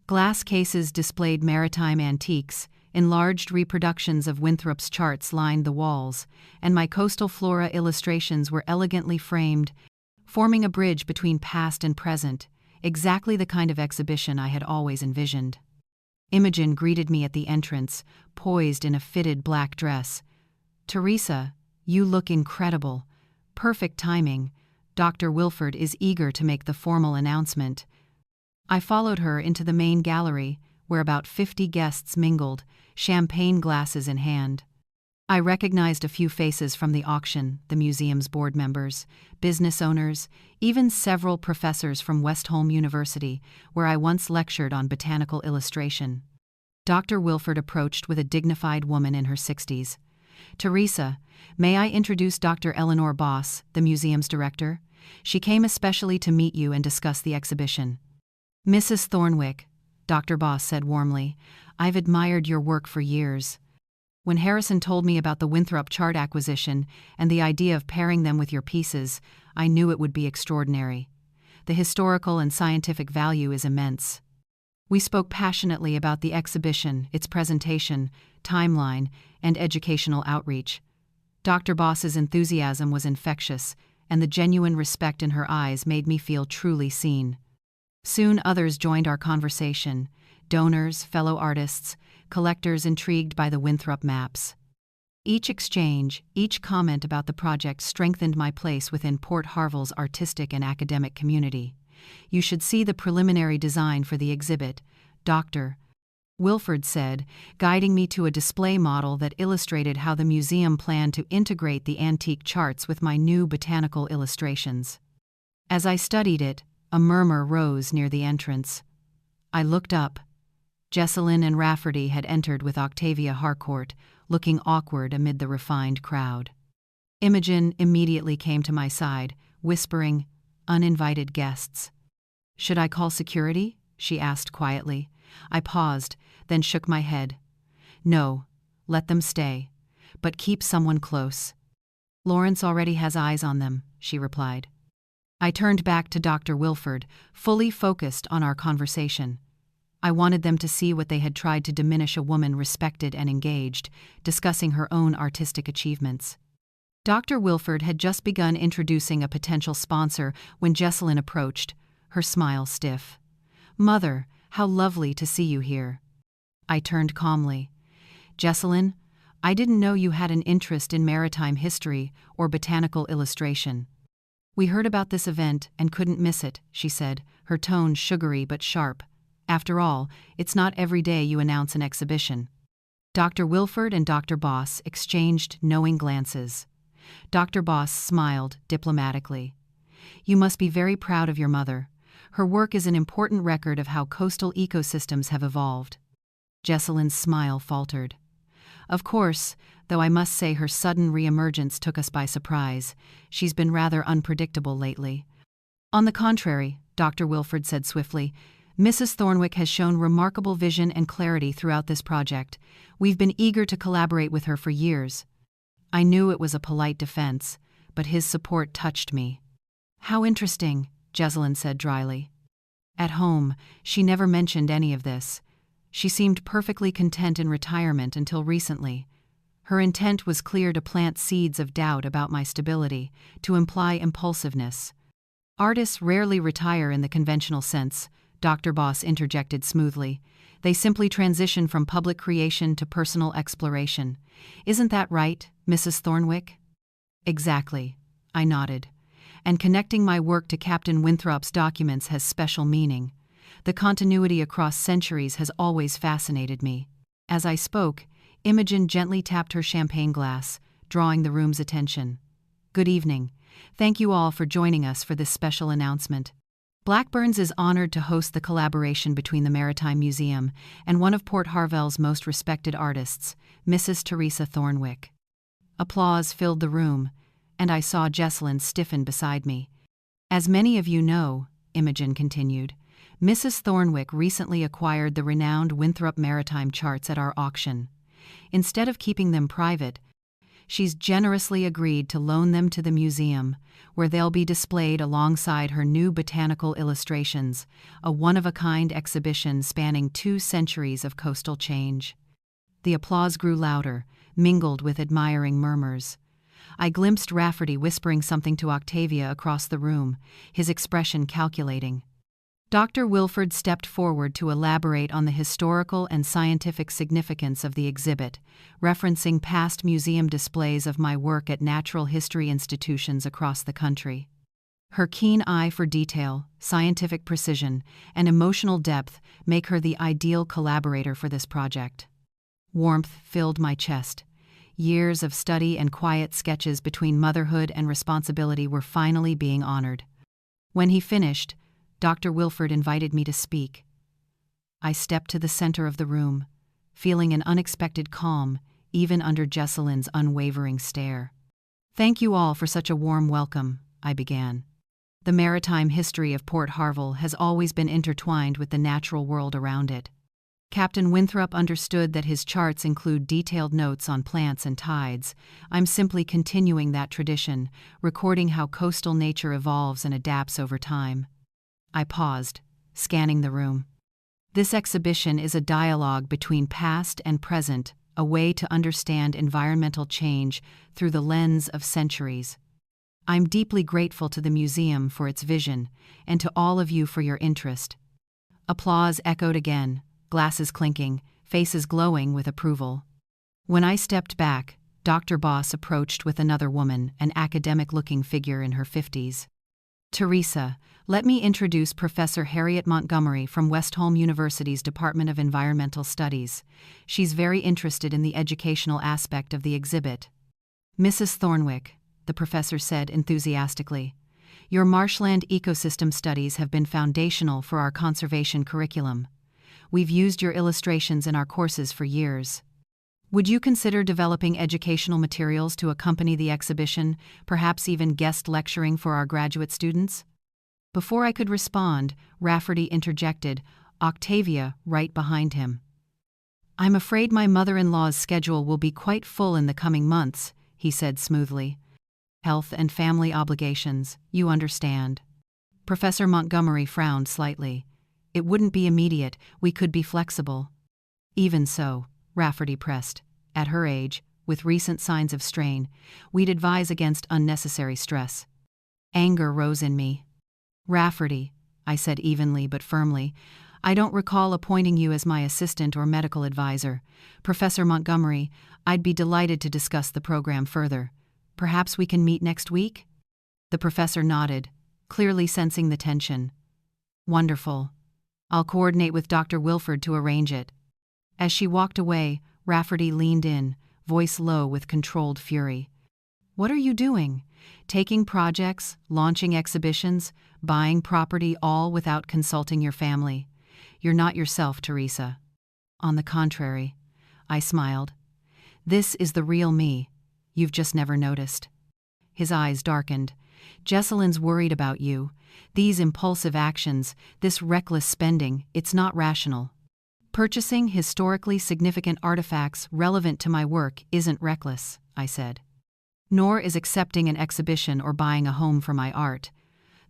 Glass cases displayed maritime antiques, enlarged reproductions of Winthrop's charts lined the walls, and my coastal flora illustrations were elegantly framed, forming a bridge between past and present, exactly the kind of exhibition I had always envisioned. Imogen greeted me at the entrance, poised in a fitted black dress. "Teresa, you look incredible. Perfect timing. Dr. Wilford is eager to make the formal announcement." I followed her into the main gallery, where about 50 guests mingled, champagne glasses in hand. I recognized a few faces from the auction, the museum's board members, business owners, even several professors from Westholme University, where I once lectured on botanical illustration. Dr. Wilford approached with a dignified woman in her 60s. "Teresa, may I introduce Dr. Eleanor Boss, the museum's director? She came especially to meet you and discuss the exhibition." "Mrs. Thornwick," Dr. Boss said warmly, "I've admired your work for years. When Harrison told me about the Winthrop chart acquisition and the idea of pairing them with your pieces, I knew it would be extraordinary. The historical and scientific value is immense." We spoke passionately about the exhibition, its presentation, timeline, and educational outreach. Dr. Boss's enthusiasm was infectious, and the genuine respect in her eyes made me feel truly seen. Soon others joined our conversation: donors, fellow artists, collectors intrigued by the Winthrop maps. Each exchange, each comment about the project strengthened my place within Port Harval's artistic and academic community. "You should see the preliminary design for the exhibit," Dr. Wilford said, guiding me to a display model that illustrated how the museum planned to integrate the antique charts with my new botanical illustrations. As I studied it, a murmur rose near the entrance. I looked up. Jesselyn and Rafferty had entered with Octavia Harcourt, looking awkward amid the refined crowd. Imogen immediately came to my side, whispering, "Uninvited guests." "Should I call security?" she asked quietly. I paused, then shook my head. "No, let them stay. But keep someone close." "Lawrence already has eyes on them," she replied. I turned back to Dr. Wilford, fully focused on our conversation. I wanted them to see what they had tried to diminish: a woman respected and engaged, discussing her own artistic achievements. Dr. Wilford had just begun introducing a potential sponsor when Jesselyn approached, her smile stiff. "Mother, How lovely to see you here." I turned calmly. "Jessalyn, I didn't know you had an interest in maritime history or botanical illustration." "We heard about this event and couldn't miss it," she said, her tone sugary but sharp. "After all, it's not every day you announce an exhibition." Dr. Wilford and Dr. Boss exchanged knowing glances. Dr. Boss smiled diplomatically. "You must be very proud of your mother. Her work is an important record of how coastal ecosystems have evolved." Jessalyn's smile faltered. "Of course, though I must say her sudden re-emergence took us by surprise. She's been rather unpredictable lately." "On the contrary," Dr. Wilford said swiftly, "Mrs. Thornwick has shown remarkable vision and clarity throughout this project. We've been eager to collaborate with her for years." I knew it was a polite defense, but his support touched me. "How interesting," Jessalyn said dryly. At home, she never mentioned any of this. She seemed perfectly content in retirement until recently. Her intent was clear: to plant seeds of doubt about my stability, to imply impulsiveness. "Artists rarely retire in the conventional sense," Dr. Boss interjected smoothly. "They simply transition from public creation to personal exploration. Isn't that right, Mrs. Thornwick?" "Exactly," I nodded. "And connecting my work to Captain Winthrop's documents has special meaning. The continuity across centuries has always fascinated me." As I spoke, Imogen gently tapped her champagne glass, drawing the room's attention. "Good evening. Thank you all for joining us for this special announcement. Blackburns is honored to host the collaboration between the Maritime Museum and one of Port Harvel's most respected artists, Mrs. Teresa Thornwick." Applause filled the room, and I saw Jessalyn stiffen beside me. "As many of you know," Imogen continued, "Mrs. Thornwick recently acquired the renowned Winthrop Maritime charts at our auction. Instead of keeping them private, she's generously agreed to loan them to the museum, where they'll be displayed alongside her new botanical illustrations, a one-of-a-kind exhibition spanning 2 centuries of coastal change." The applause grew louder, mingled with admiring murmurs. I glimpsed Rafferty whispering something to Octavia across the room, his expression calculating. Dr. Wilford stepped forward to elaborate on the historical and scientific significance of the exhibit, referencing past museum displays of my work at natural history institutions across the country. Her keen eye for detail, scientific precision, and emotional depth make her the ideal collaborator for this project. Warmth filled my chest. Years of study and quiet sketches between motherhood and responsibility were finally being honored. When he finished, Dr. Wilford invited me to speak. I stepped to the center of the room, feeling an unexpected calm, even under Jessalyn's unwavering stare. "Thank you all for such a warm welcome," I began. "The maritime history of Port Harvel has always been intertwined with the natural world around it. Captain Winthrop understood that his charts include detailed notes on plants and tides. I'm simply continuing that tradition, recording how coastal nature evolves and adapts over time." I paused, scanning the room. "This exhibition is a dialogue between past and present, a way to understand environmental change through the lens of centuries. I'm deeply grateful to the museum for its vision, and to all of you for your interest." Applause echoed again, glasses clinking, faces glowing with approval. When I stepped back, Dr. Boss approached with another woman, an academic-looking figure in her 50s. "Teresa, let me introduce Professor Harriet Montgomery from Westholme University's Department of Environmental Studies. She's very interested in the educational aspect of the exhibit." "Mrs. Thornwick," the professor said enthusiastically, "your marshland ecosystem studies have been foundational for our conservation curriculum. We've used your illustrations in our courses for years. Would you consider developing educational materials to accompany the exhibition, perhaps even guest lecturing for our graduate students?" Before I could respond, Rafferty interjected, Octavia right behind him. "I'm afraid my mother-in-law's schedule will be quite full in the coming months," he said smoothly. "Health and family obligations, you understand." Professor Montgomery frowned slightly. "It wouldn't be immediate, we could be flexible." "Even so," Rafferty pressed, "at her age, with recent signs of strain, we'd advise against unnecessary stress." Anger rose in me. "Rafferty," I said evenly but firmly, I don't recall appointing you as my assistant or medical advisor. Professor Montgomery, I'd be delighted to discuss the program further. Perhaps we can meet next week?" The professor nodded, clearly sensing the tension. "Wonderful. I'll coordinate with Dr. Wilford to arrange it." As she walked away, Rafferty leaned in, voice low with controlled fury. "What are you doing? Taking projects, launching exhibitions, buying property, all without consulting your family. You're not yourself, Teresa." "On the contrary," I smiled. "This is the real me. You've just never noticed." His eyes darkened. "Jesselin's worried about you. These impulsive actions, this reckless spending, it's not rational. Purchasing historically significant artifacts relevant to my work isn't reckless," I said. "Nor is accepting an exhibition or buying a home for my art.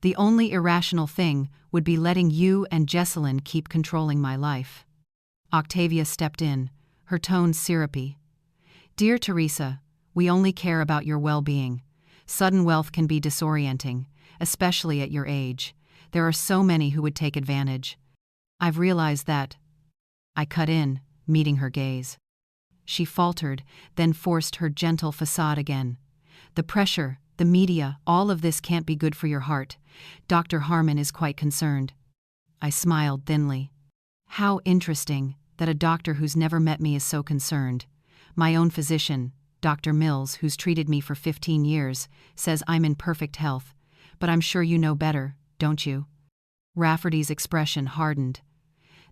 The only irrational thing would be letting you and Jesselin keep controlling my life." Octavia stepped in, her tone syrupy. "Dear Teresa, we only care about your well-being. Sudden wealth can be disorienting, especially at your age. There are so many who would take advantage. I've realized that." I cut in, meeting her gaze. She faltered, then forced her gentle facade again. "The pressure, the media, all of this can't be good for your heart. Dr. Harmon is quite concerned." I smiled thinly. "How interesting that a doctor who's never met me is so concerned. My own physician, Dr. Mills, who's treated me for 15 years, says I'm in perfect health. But I'm sure you know better, don't you?" Rafferty's expression hardened.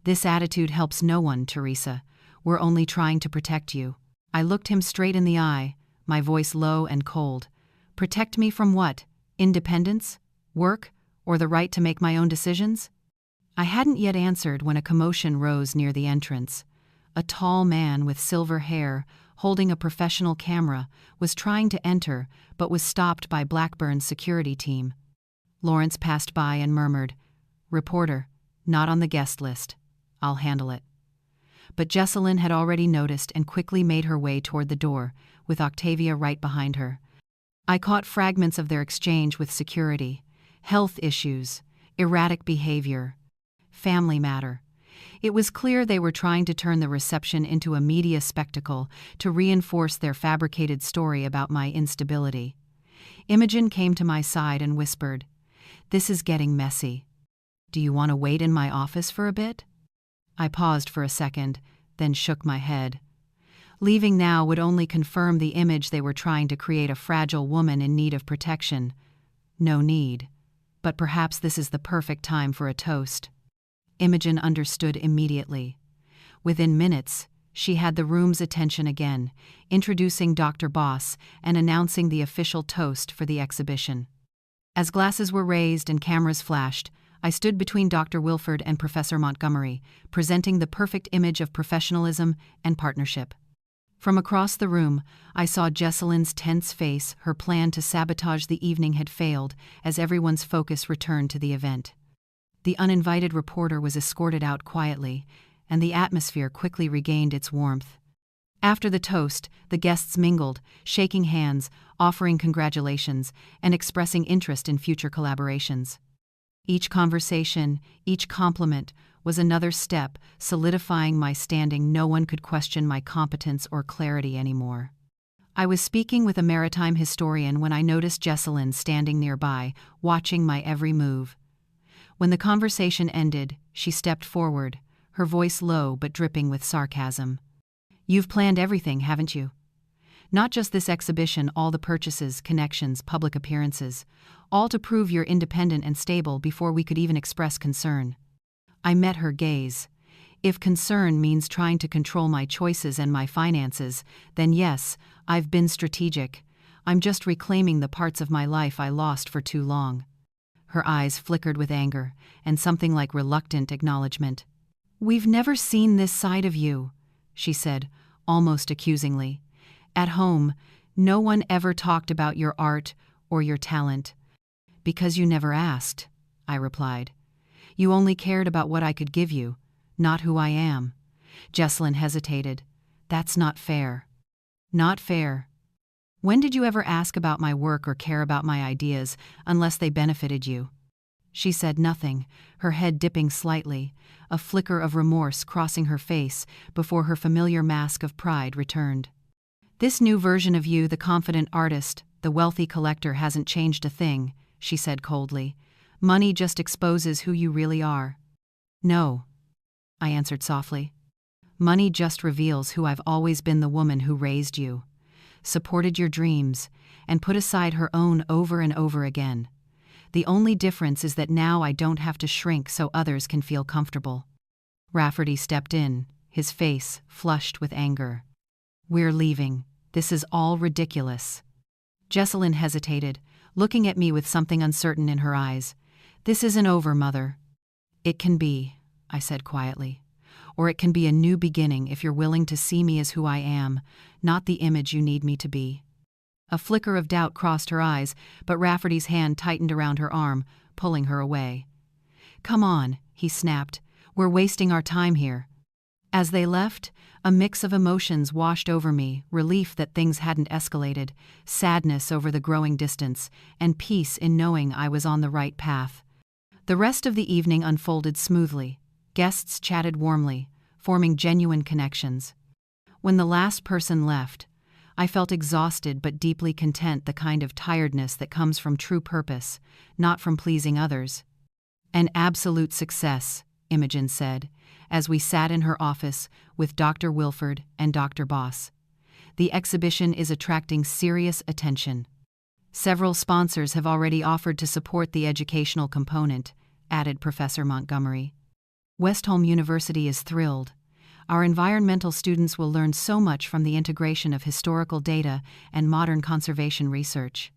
"This attitude helps no one, Teresa. We're only trying to protect you." I looked him straight in the eye, my voice low and cold. "Protect me from what? Independence? Work? Or the right to make my own decisions?" I hadn't yet answered when a commotion rose near the entrance. A tall man with silver hair, holding a professional camera, was trying to enter but was stopped by Blackburn's security team. Lawrence passed by and murmured, "Reporter, not on the guest list. I'll handle it." But Jesselin had already noticed and quickly made her way toward the door, with Octavia right behind her. I caught fragments of their exchange with security. Health issues, erratic behavior, family matter. It was clear they were trying to turn the reception into a media spectacle to reinforce their fabricated story about my instability. Imogen came to my side and whispered, "This is getting messy. Do you want to wait in my office for a bit?" I paused for a second, then shook my head. Leaving now would only confirm the image they were trying to create, a fragile woman in need of protection. No need. But perhaps this is the perfect time for a toast. Imogen understood immediately. Within minutes, she had the room's attention again, introducing Dr. Boss and announcing the official toast for the exhibition. As glasses were raised and cameras flashed, I stood between Dr. Wilford and Professor Montgomery, presenting the perfect image of professionalism and partnership. From across the room, I saw Jesselin's tense face. Her plan to sabotage the evening had failed as everyone's focus returned to the event. The uninvited reporter was escorted out quietly, and the atmosphere quickly regained its warmth. After the toast, the guests mingled, shaking hands, offering congratulations, and expressing interest in future collaborations. Each conversation, each compliment, was another step, solidifying my standing. No one could question my competence or clarity anymore. I was speaking with a maritime historian when I noticed Jesselin standing nearby, watching my every move. When the conversation ended, she stepped forward, her voice low but dripping with sarcasm. "You've planned everything, haven't you? Not just this exhibition, all the purchases, connections, public appearances, all to prove you're independent and stable before we could even express concern." I met her gaze. If concern means trying to control my choices and my finances, then yes, I've been strategic. I'm just reclaiming the parts of my life I lost for too long. Her eyes flickered with anger and something like reluctant acknowledgement. "We've never seen this side of you," she said, almost accusingly. "At home, no one ever talked about your art or your talent." "Because you never asked," I replied. "You only cared about what I could give you, not who I am." Jesselin hesitated. "That's not fair." "Not fair. When did you ever ask about my work or care about my ideas unless they benefited you?" She said nothing, her head dipping slightly, a flicker of remorse crossing her face before her familiar mask of pride returned. "This new version of you, the confident artist, the wealthy collector, hasn't changed a thing," she said coldly. "Money just exposes who you really are." "No," I answered softly. "Money just reveals who I've always been, the woman who raised you, supported your dreams, and put aside her own over and over again. The only difference is that now I don't have to shrink so others can feel comfortable." Rafferty stepped in, his face flushed with anger. "We're leaving. This is all ridiculous." Jessalyn hesitated, looking at me with something uncertain in her eyes. "This isn't over, Mother." "It can be," I said quietly. "Or it can be a new beginning if you're willing to see me as who I am, not the image you need me to be." A flicker of doubt crossed her eyes, but Rafferty's hand tightened around her arm, pulling her away. "Come on," he snapped. "We're wasting our time here." As they left, a mix of emotions washed over me, relief that things hadn't escalated, sadness over the growing distance, and peace in knowing I was on the right path. The rest of the evening unfolded smoothly. Guests chatted warmly, forming genuine connections. When the last person left, I felt exhausted but deeply content, the kind of tiredness that comes from true purpose, not from pleasing others. "An absolute success," Imogen said, as we sat in her office with Dr. Wilford and Dr. Boss. "The exhibition is attracting serious attention. Several sponsors have already offered to support the educational component," added Professor Montgomery. "Westholme University is thrilled. Our environmental students will learn so much from the integration of historical data and modern conservation research."